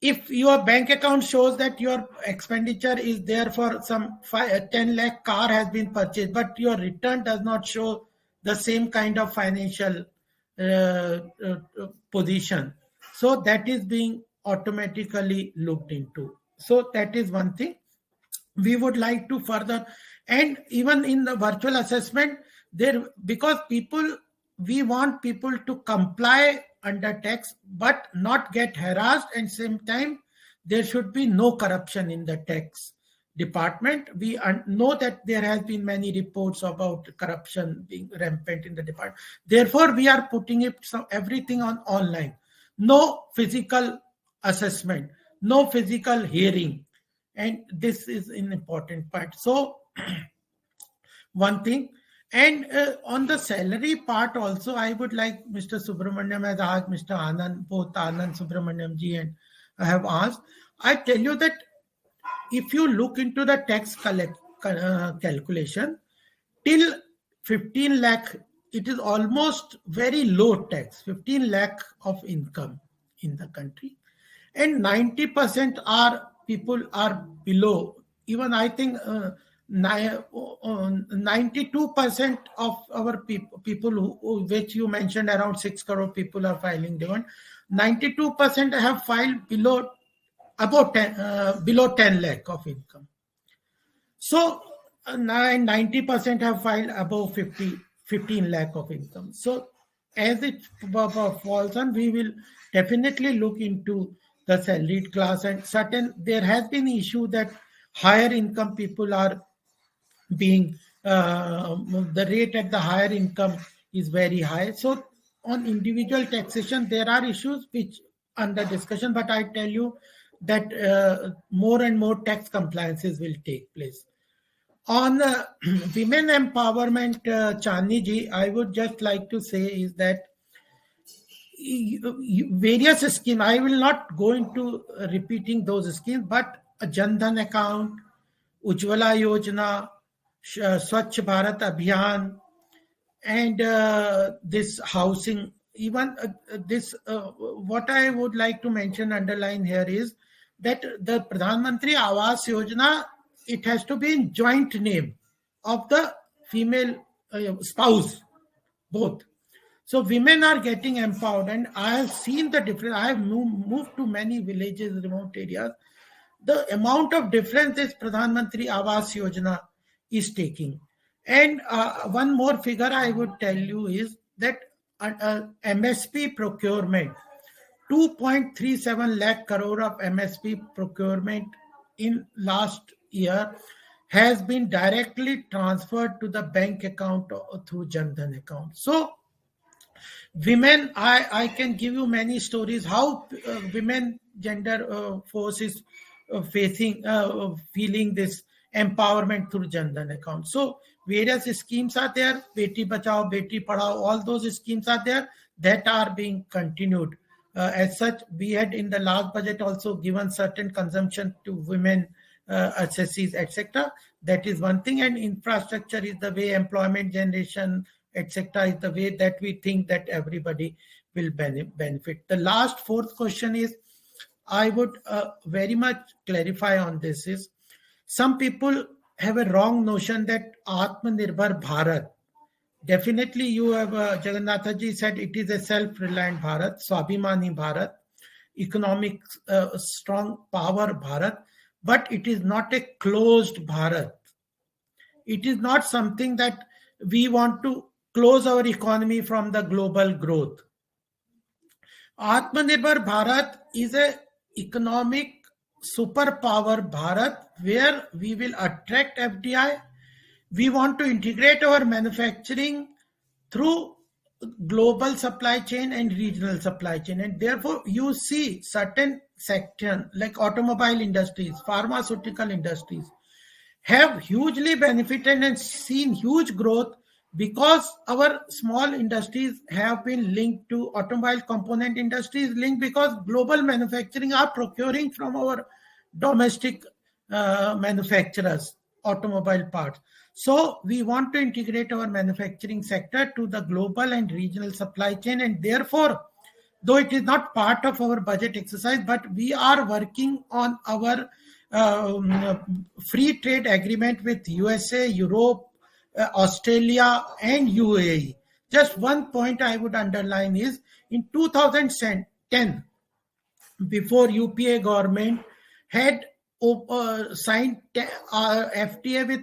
If your bank account shows that your expenditure is there for some 10 lakh car has been purchased, but your return does not show the same kind of financial position, so that is being automatically looked into. So that is one thing we would like to further. And even in the virtual assessment, because we want people to comply under tax but not get harassed, and same time there should be no corruption in the tax department. We know that there has been many reports about corruption being rampant in the department. Therefore, we are putting everything on online. No physical assessment, no physical hearing, and this is an important part. So one thing. And on the salary part also, I would like Mr. Subramaniam has asked, Mr. Anand, both Anand Subramaniam ji and I have asked. I tell you that if you look into the tax calculation, till 15 lakh, it is almost very low tax, 15 lakh of income in the country. And 90% people are below. Even I think 92% of our people which you mentioned, around 6 crore people are filing demand. 92% have filed below 10 lakh of income. So 90% have filed above 15 lakh of income. So as it falls on, we will definitely look into the salaried class, and there has been issue that higher income people are being the rate at the higher income is very high. So on individual taxation, there are issues which under discussion, but I tell you that more and more tax compliances will take place. On women empowerment, Chandni ji, I would just like to say is that various schemes, I will not go into repeating those schemes, but a Jan Dhan account, Ujjwala Yojana, Swachh Bharat Abhiyan, and this housing, even what I would like to mention, underline here is that the Pradhan Mantri Awas Yojana, it has to be in joint name of the female spouse, both. So women are getting empowered, and I have seen the difference. I have moved to many villages, remote areas. The amount of difference this Pradhan Mantri Awas Yojana is taking. And one more figure I would tell you is that MSP procurement, 2.37 lakh crore of MSP procurement in last year has been directly transferred to the bank account through Jan Dhan account. So women, I can give you many stories how women gender force is feeling this empowerment through Jan Dhan account. So various schemes are there, Beti Bachao, Beti Padhao, all those schemes are there that are being continued. As such, we had in the last budget also given certain consumption to women, accessories, etc. That is one thing, and infrastructure is the way, employment generation, etc. is the way that we think that everybody will benefit. The last fourth question is, I would very much clarify on this is, some people have a wrong notion that Atmanirbhar Bharat, definitely you have, Jagannathaji said it is a self-reliant Bharat, Swabhimani Bharat, economic strong power Bharat, but it is not a closed Bharat. It is not something that we want to close our economy from the global growth. Atmanirbhar Bharat is a economic superpower Bharat where we will attract FDI. We want to integrate our manufacturing through global supply chain and regional supply chain, and therefore you see certain sectors like automobile industries, pharmaceutical industries have hugely benefited and seen huge growth because our small industries have been linked to automobile component industries, linked because global manufacturing are procuring from our domestic manufacturers automobile parts. So we want to integrate our manufacturing sector to the global and regional supply chain, and therefore, though it is not part of our budget exercise, but we are working on our free trade agreement with USA, Europe, Australia and UAE. Just one point I would underline is, in 2010, before UPA government had signed FTA with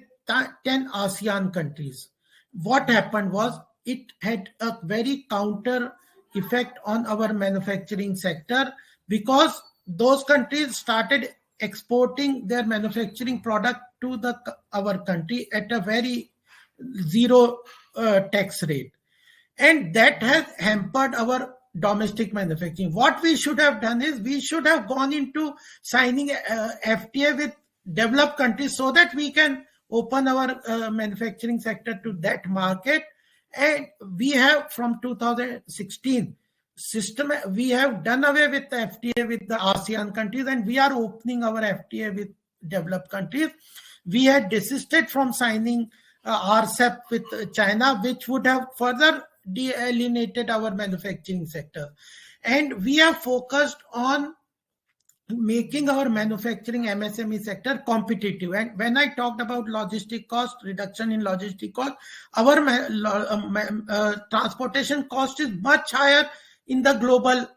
10 ASEAN countries. What happened was, it had a very counter effect on our manufacturing sector because those countries started exporting their manufacturing product to our country at a very zero tax rate, and that has hampered our domestic manufacturing. What we should have done is, we should have gone into signing FTA with developed countries so that we can open our manufacturing sector to that market. And we have, from 2016 system, we have done away with the FTA with the ASEAN countries, and we are opening our FTA with developed countries. We had desisted from signing RCEP with China, which would have further de-alienated our manufacturing sector. And we are focused on making our manufacturing MSME sector competitive. And when I talked about logistic cost, reduction in logistic cost, our transportation cost is much higher in the global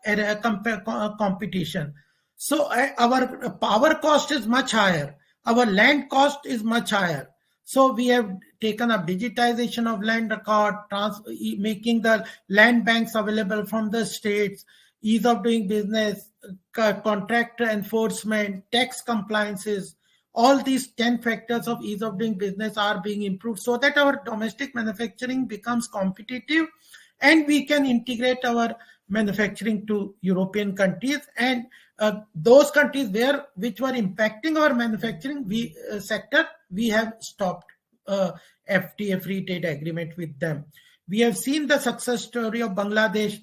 competition. So our power cost is much higher. Our land cost is much higher. So we have taken up digitization of land record, making the land banks available from the states, ease of doing business, contract enforcement, tax compliances. All these 10 factors of ease of doing business are being improved so that our domestic manufacturing becomes competitive and we can integrate our manufacturing to European countries, and those countries which were impacting our manufacturing sector, we have stopped FTA, free trade agreement with them. We have seen the success story of Bangladesh,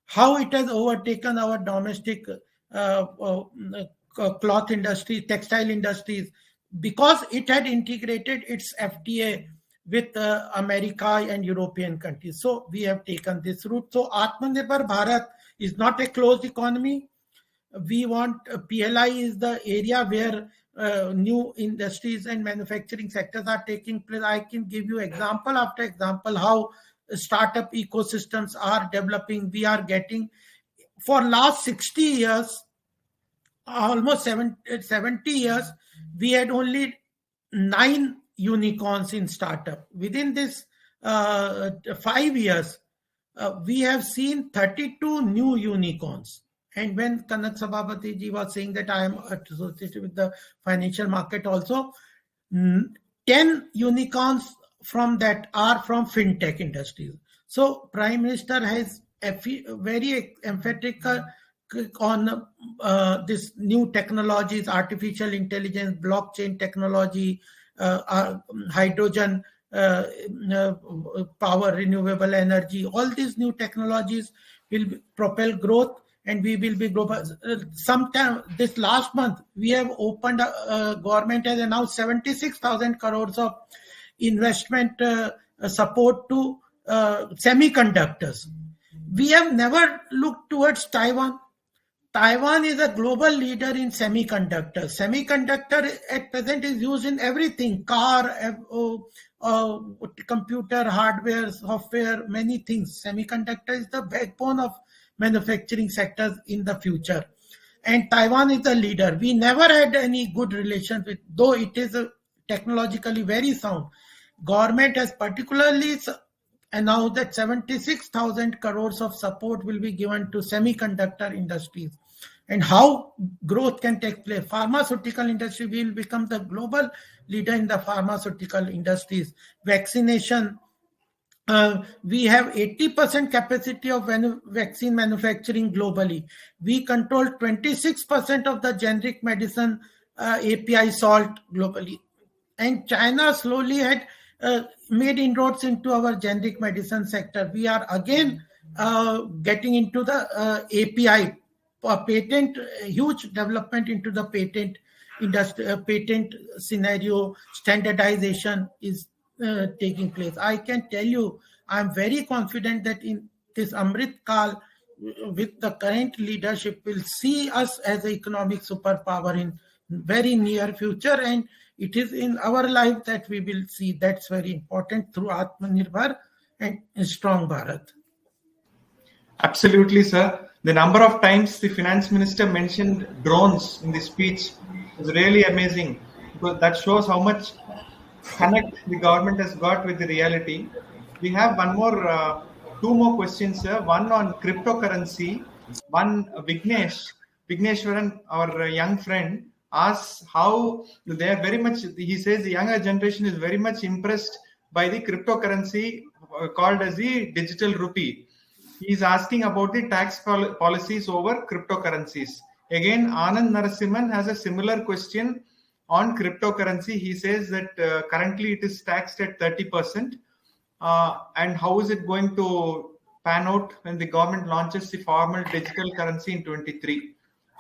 how it has overtaken our domestic cloth industry, textile industries, because it had integrated its FTA with America and European countries. So we have taken this route. So Atmanirbhar Bharat is not a closed economy. We want PLI is the area where new industries and manufacturing sectors are taking place. I can give you example after example how startup ecosystems are developing. We are getting, for last 60 years, almost 70 years, we had only 9 unicorns in startup. Within this 5 years, we have seen 32 new unicorns. And when Kanagasabapathi ji was saying that I am associated with the financial market also, 10 unicorns from that are from fintech industries. So Prime Minister has very emphatic on this new technologies, artificial intelligence, blockchain technology, hydrogen power, renewable energy. All these new technologies will propel growth, and we will be global. Sometime this last month, we have opened, government has announced 76,000 crores of investment support to semiconductors. We have never looked towards Taiwan. Taiwan is a global leader in semiconductors. Semiconductor at present is used in everything, car, computer, hardware, software, many things. Semiconductor is the backbone of manufacturing sectors in the future. And Taiwan is the leader. We never had any good relations with, though it is technologically very sound. Government has particularly announced that 76,000 crores of support will be given to semiconductor industries. And how growth can take place. Pharmaceutical industry will become the global leader in the pharmaceutical industries. Vaccination, we have 80% capacity of vaccine manufacturing globally. We control 26% of the generic medicine API salt globally. And China slowly had made inroads into our generic medicine sector. We are again getting into the API patent, huge development into the patent industry, patent scenario. Standardization is taking place. I can tell you, I'm very confident that in this Amrit Kal, with the current leadership, will see us as an economic superpower in very near future, and it is in our life that we will see. That's very important through Atmanirbhar and Strong Bharat. Absolutely, sir. The number of times the finance minister mentioned drones in the speech was really amazing, because that shows how much connect the government has got with the reality. We have two more questions, sir. One on cryptocurrency. One, Vigneshwaran, our young friend, asks how they are very much, he says the younger generation is very much impressed by the cryptocurrency called as the digital rupee. He is asking about the tax policies over cryptocurrencies. Again, Anand Narasimhan has a similar question on cryptocurrency. He says that currently it is taxed at 30%. And how is it going to pan out when the government launches the formal digital currency in 23?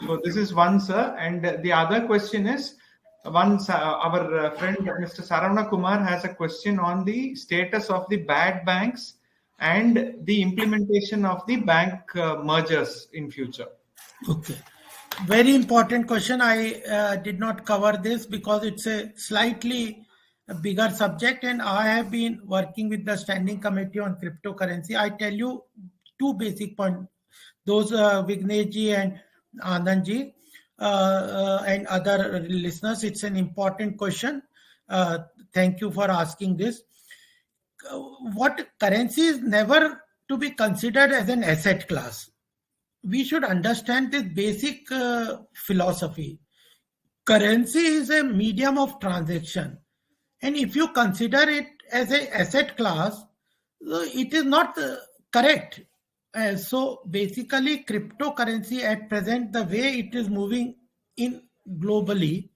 So this is one, sir. And the other question is, our friend Mr. Saravana Kumar has a question on the status of the bad banks and the implementation of the bank mergers in future. Okay. Very important question. I did not cover this because it's a slightly bigger subject, and I have been working with the Standing Committee on Cryptocurrency. I tell you two basic points. Those Vignesh ji and Anand ji and other listeners, it's an important question. Thank you for asking this. What currency is never to be considered as an asset class. we should understand this basic philosophy. Currency is a medium of transaction, and if you consider it as an asset class, it is not correct. So basically, cryptocurrency at present, the way it is moving in globally,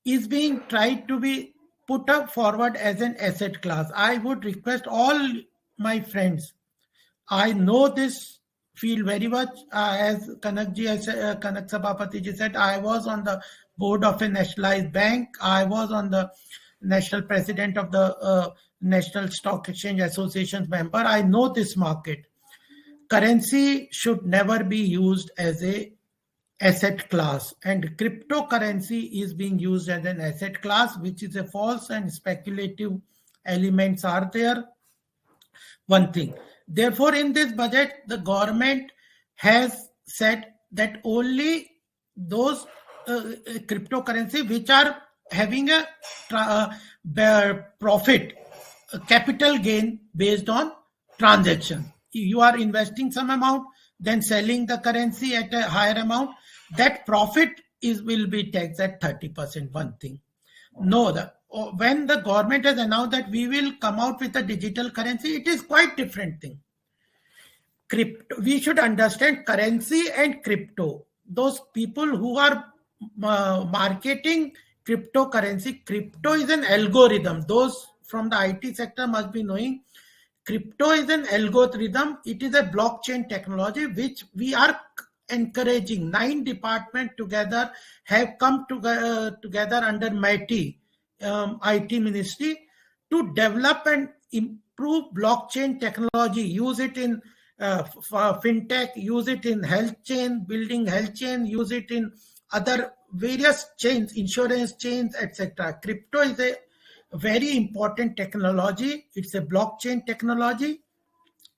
is being tried to be put up forward as an asset class. I would request all my friends, I know this field very much. As Kanagasabapathi ji said, I was on the board of a nationalized bank. I was on the national president of the National Stock Exchange Association's member. I know this market. Currency should never be used as a asset class, and cryptocurrency is being used as an asset class, which is a false and speculative elements are there. One thing. Therefore, in this budget, the government has said that only those cryptocurrency which are having a profit, capital gain based on transaction. You are investing some amount, then selling the currency at a higher amount, that profit will be taxed at 30%. One thing. No, when the government has announced that we will come out with a digital currency, it is quite different thing. Crypto, we should understand currency and crypto. Those people who are marketing cryptocurrency, crypto is an algorithm. Those from the IT sector must be knowing crypto is an algorithm. It is a blockchain technology which we are encouraging. 9 departments together have come together under MIT, IT Ministry, to develop and improve blockchain technology. Use it in fintech, use it in health chain, building health chain, use it in other various chains, insurance chains, etc. Crypto is a very important technology. It's a blockchain technology.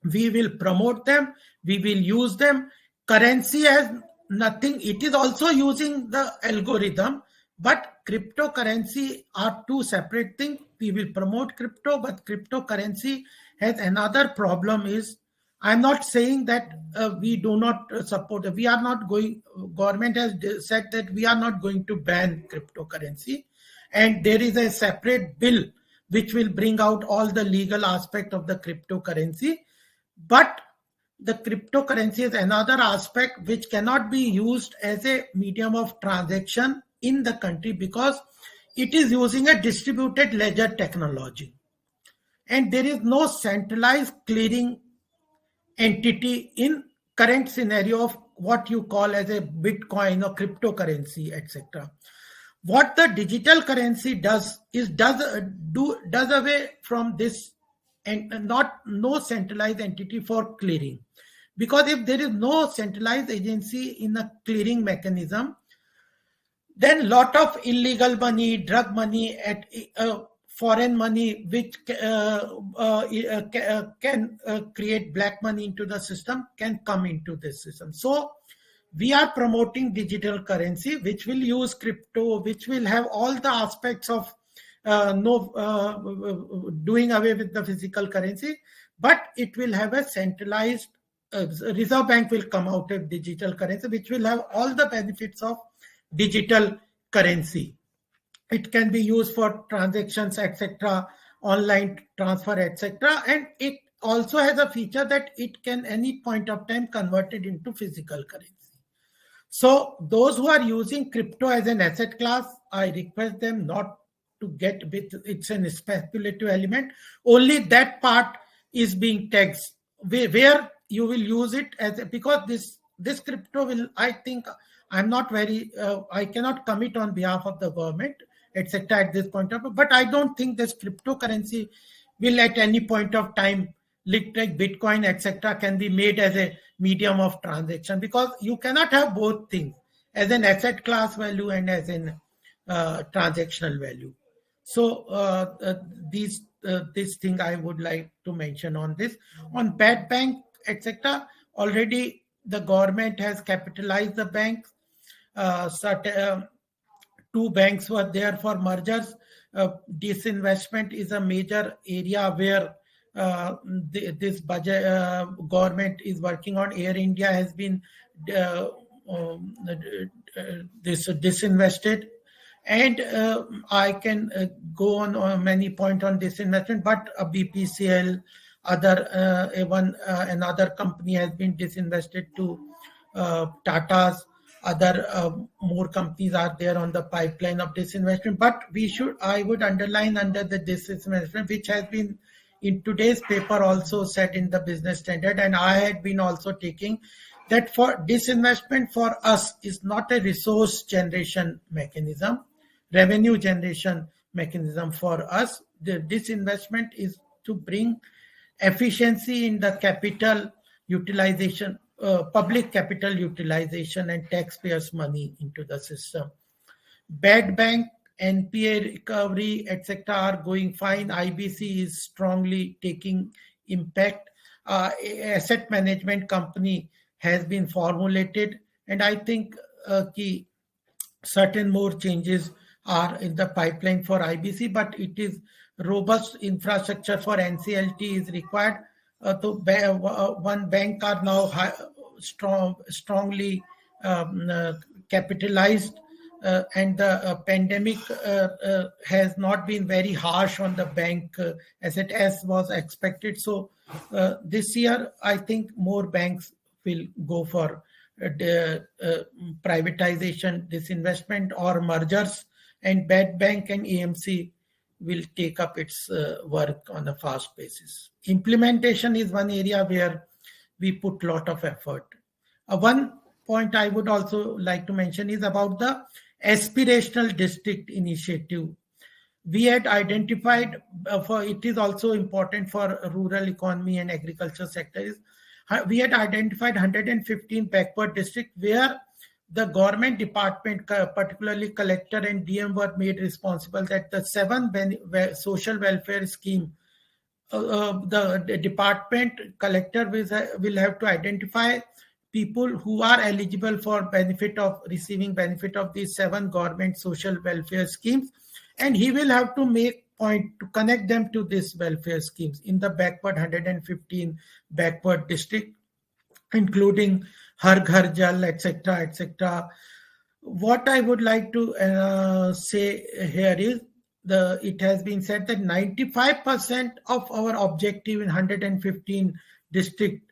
We will promote them. We will use them. Currency has nothing. It is also using the algorithm, but cryptocurrency are two separate things. We will promote crypto, but cryptocurrency has another problem is, I'm not saying that we do not support. We are not going, government has said that we are not going to ban cryptocurrency. And there is a separate bill which will bring out all the legal aspect of the cryptocurrency. But the cryptocurrency is another aspect which cannot be used as a medium of transaction in the country because it is using a distributed ledger technology. And there is no centralized clearing entity in current scenario of what you call as a Bitcoin or cryptocurrency, etc. What the digital currency does is does away from this and no centralized entity for clearing. Because if there is no centralized agency in a clearing mechanism, then lot of illegal money, drug money, foreign money, which can create black money into the system, can come into this system. So we are promoting digital currency, which will use crypto, which will have all the aspects of doing away with the physical currency, but it will have a centralized Reserve Bank will come out with digital currency, which will have all the benefits of digital currency. It can be used for transactions, etc., online transfer, etc. And it also has a feature that it can any point of time convert it into physical currency. So those who are using crypto as an asset class, I request them not to get with it's a speculative element. Only that part is being taxed. Where you will use it as because this crypto will, I think, I'm not very, I cannot commit on behalf of the government, etc. at this point of time, but I don't think this cryptocurrency will at any point of time, like Bitcoin, etc., can be made as a medium of transaction because you cannot have both things as an asset class value and as an transactional value. So this thing I would like to mention on this. On bad bank, etc., already the government has capitalized the banks. Two banks were there for mergers. Disinvestment is a major area where this budget government is working on. Air India has been disinvested, and I can go on many points on disinvestment, but BPCL, another company has been disinvested to Tata's. Other more companies are there on the pipeline of disinvestment, but I would underline under the disinvestment, which has been in today's paper also said in the Business Standard, and I had been also taking that for disinvestment for us is not a resource generation mechanism, revenue generation mechanism for us. The disinvestment is to bring efficiency in the capital utilization, public capital utilization and taxpayers' money into the system. Bad bank, NPA recovery, etc. are going fine. IBC is strongly taking impact. Asset management company has been formulated, and I think certain more changes are in the pipeline for IBC, but it is robust infrastructure for NCLT is required. One bank are now strongly capitalized, and the pandemic has not been very harsh on the bank as was expected. So this year, I think more banks will go for privatization, disinvestment, or mergers, and bad bank and AMC will take up its work on a fast basis. Implementation is one area where we put a lot of effort. One point I would also like to mention is about the aspirational district initiative. We had identified, it is also important for rural economy and agriculture sectors. We had identified 115 backward districts where the government department, particularly collector and DM, were made responsible that the 7 social welfare scheme, the department collector will have to identify people who are eligible for receiving benefit of these 7 government social welfare schemes, and he will have to make point to connect them to these welfare schemes in the backward 115 backward district, including Har Ghar Jal, etc., etc. What I would like to say here is it has been said that 95% of our objective in 115 district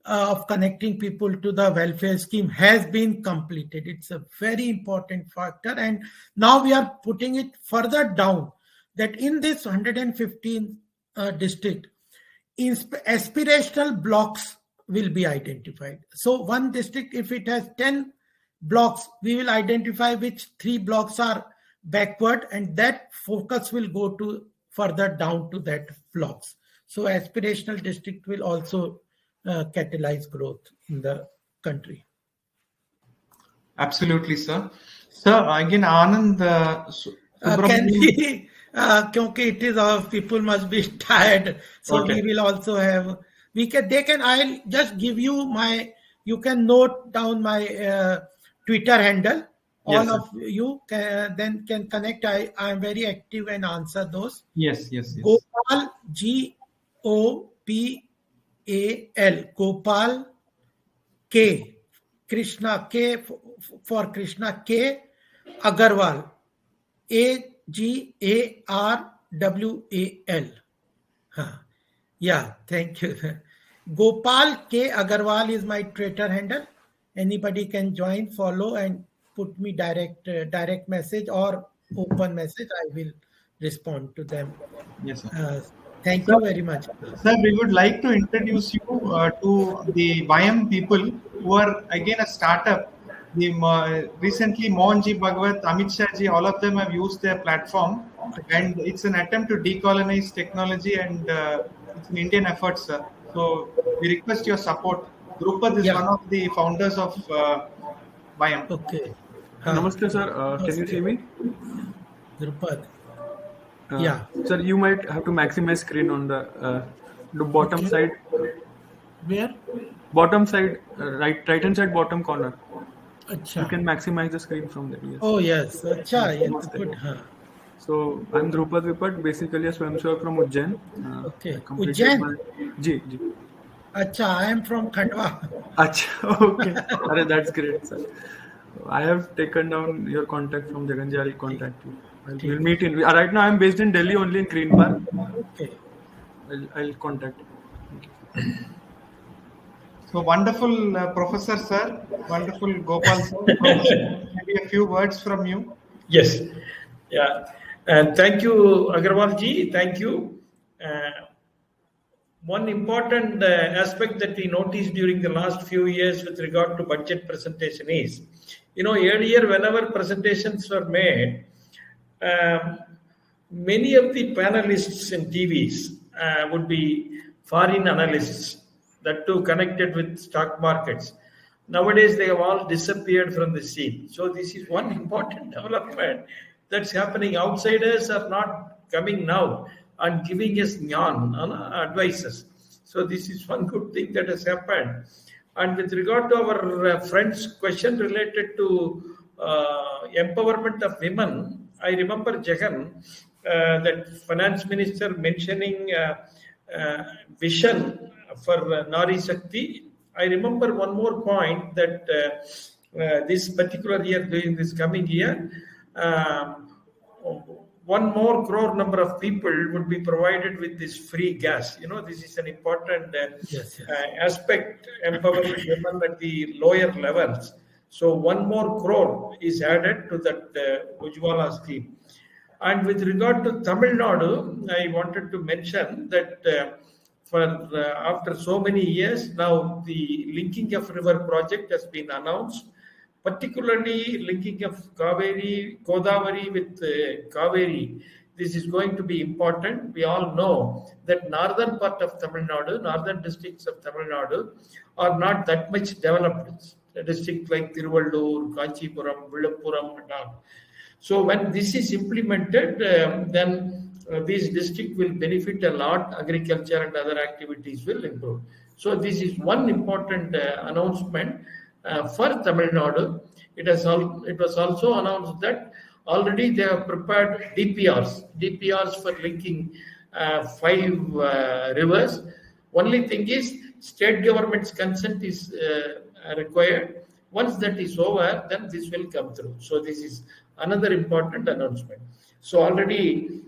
of connecting people to the welfare scheme has been completed. It's a very important factor, and now we are putting it further down that in this 115 district, aspirational blocks will be identified. So one district, if it has 10 blocks, we will identify which 3 blocks are backward, and that focus will go to further down to that blocks. So aspirational district will also catalyze growth in the country. Absolutely, sir. Sir, again, Anand, can we, it is people must be tired, so okay. We will also have. I'll just give you you can note down my Twitter handle. All of you can connect. I am very active and answer those. Yes. Gopal, Gopal, Gopal K, Krishna K for Krishna K, Agarwal, Agarwal. Yeah, thank you. Gopal K Agarwal is my Twitter handle. Anybody can join, follow, and put me direct message or open message. I will respond to them. Yes, sir. Thank you very much. Sir, we would like to introduce you to the YM people who are again a startup. Recently, Mohanji Bhagwat, Amit Shah ji, all of them have used their platform, and it's an attempt to decolonize technology, and it's an Indian effort, sir. So we request your support. Drupad is one of the founders of YM. Okay. Namaste, sir. Can you see me? Drupad. Sir, you might have to maximize screen on the bottom side. Where? Bottom side, right hand side, bottom corner. Achha. You can maximize the screen from there. Yes. Oh yes, Achha, it's good. So I'm Drupad Vipat, basically a swamsevak from Ujjain. Okay. I completed Ujjain? Ji. Acha, I am from Khandwa. Acha, okay. That's great, sir. I have taken down your contact from Jaganji. I'll contact you. We'll meet in. Right now, I'm based in Delhi, only in Green Park. Okay. I'll contact you. Thank you. So wonderful, Professor Sir. Wonderful, Gopal Sir. Maybe a few words from you. Yes. Yeah. And thank you, Agarwal ji. Thank you. One important aspect that we noticed during the last few years with regard to budget presentation is, earlier whenever presentations were made, many of the panelists in TVs would be foreign analysts, that too connected with stock markets. Nowadays, they have all disappeared from the scene. So this is one important development that's happening. Outsiders are not coming now and giving us advices. So this is one good thing that has happened. And with regard to our friend's question related to empowerment of women, I remember Jagan, that finance minister mentioning vision for Nari Shakti. I remember one more point that this particular year, during this coming year, 1 more crore number of people would be provided with this free gas. This is an important aspect, empowering women at the lower levels. So 1 more crore is added to that Ujjwala scheme. And with regard to Tamil Nadu, I wanted to mention that after so many years, now the linking of river project has been announced, particularly linking of Godavari with Kaveri. This is going to be important. We all know that northern part of Tamil Nadu, northern districts of Tamil Nadu are not that much developed. A district like Tiruvallur, Kanchipuram, Villupuram and all. So when this is implemented, then this district will benefit a lot. Agriculture and other activities will improve. So this is one important announcement for Tamil Nadu. It was also announced that already they have prepared DPRs for linking 5 rivers. Only thing is, state government's consent is required. Once that is over, then this will come through. So this is another important announcement. So already,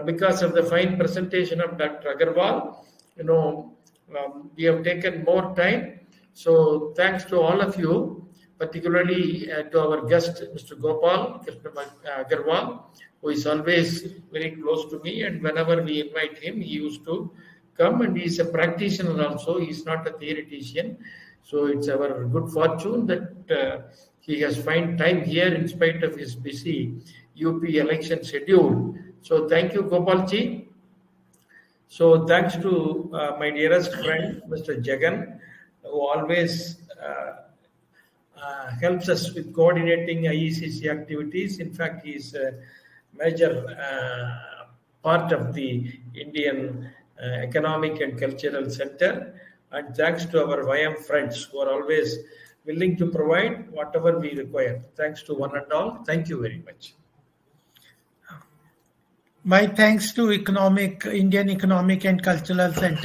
because of the fine presentation of Dr. Agarwal, we have taken more time. So thanks to all of you, particularly to our guest, Mr. Gopalakrishna Agarwal, who is always very close to me, and whenever we invite him, he used to come, and he is a practitioner also. He is not a theoretician. So it's our good fortune that he has found time here in spite of his busy UP election schedule. So thank you, Gopalji. So thanks to my dearest friend, Mr. Jagan, who always helps us with coordinating IECC activities. In fact, he is a major part of the Indian Economic and Cultural Center. And thanks to our YM friends who are always willing to provide whatever we require. Thanks to one and all. Thank you very much. My thanks to Indian Economic and Cultural Center.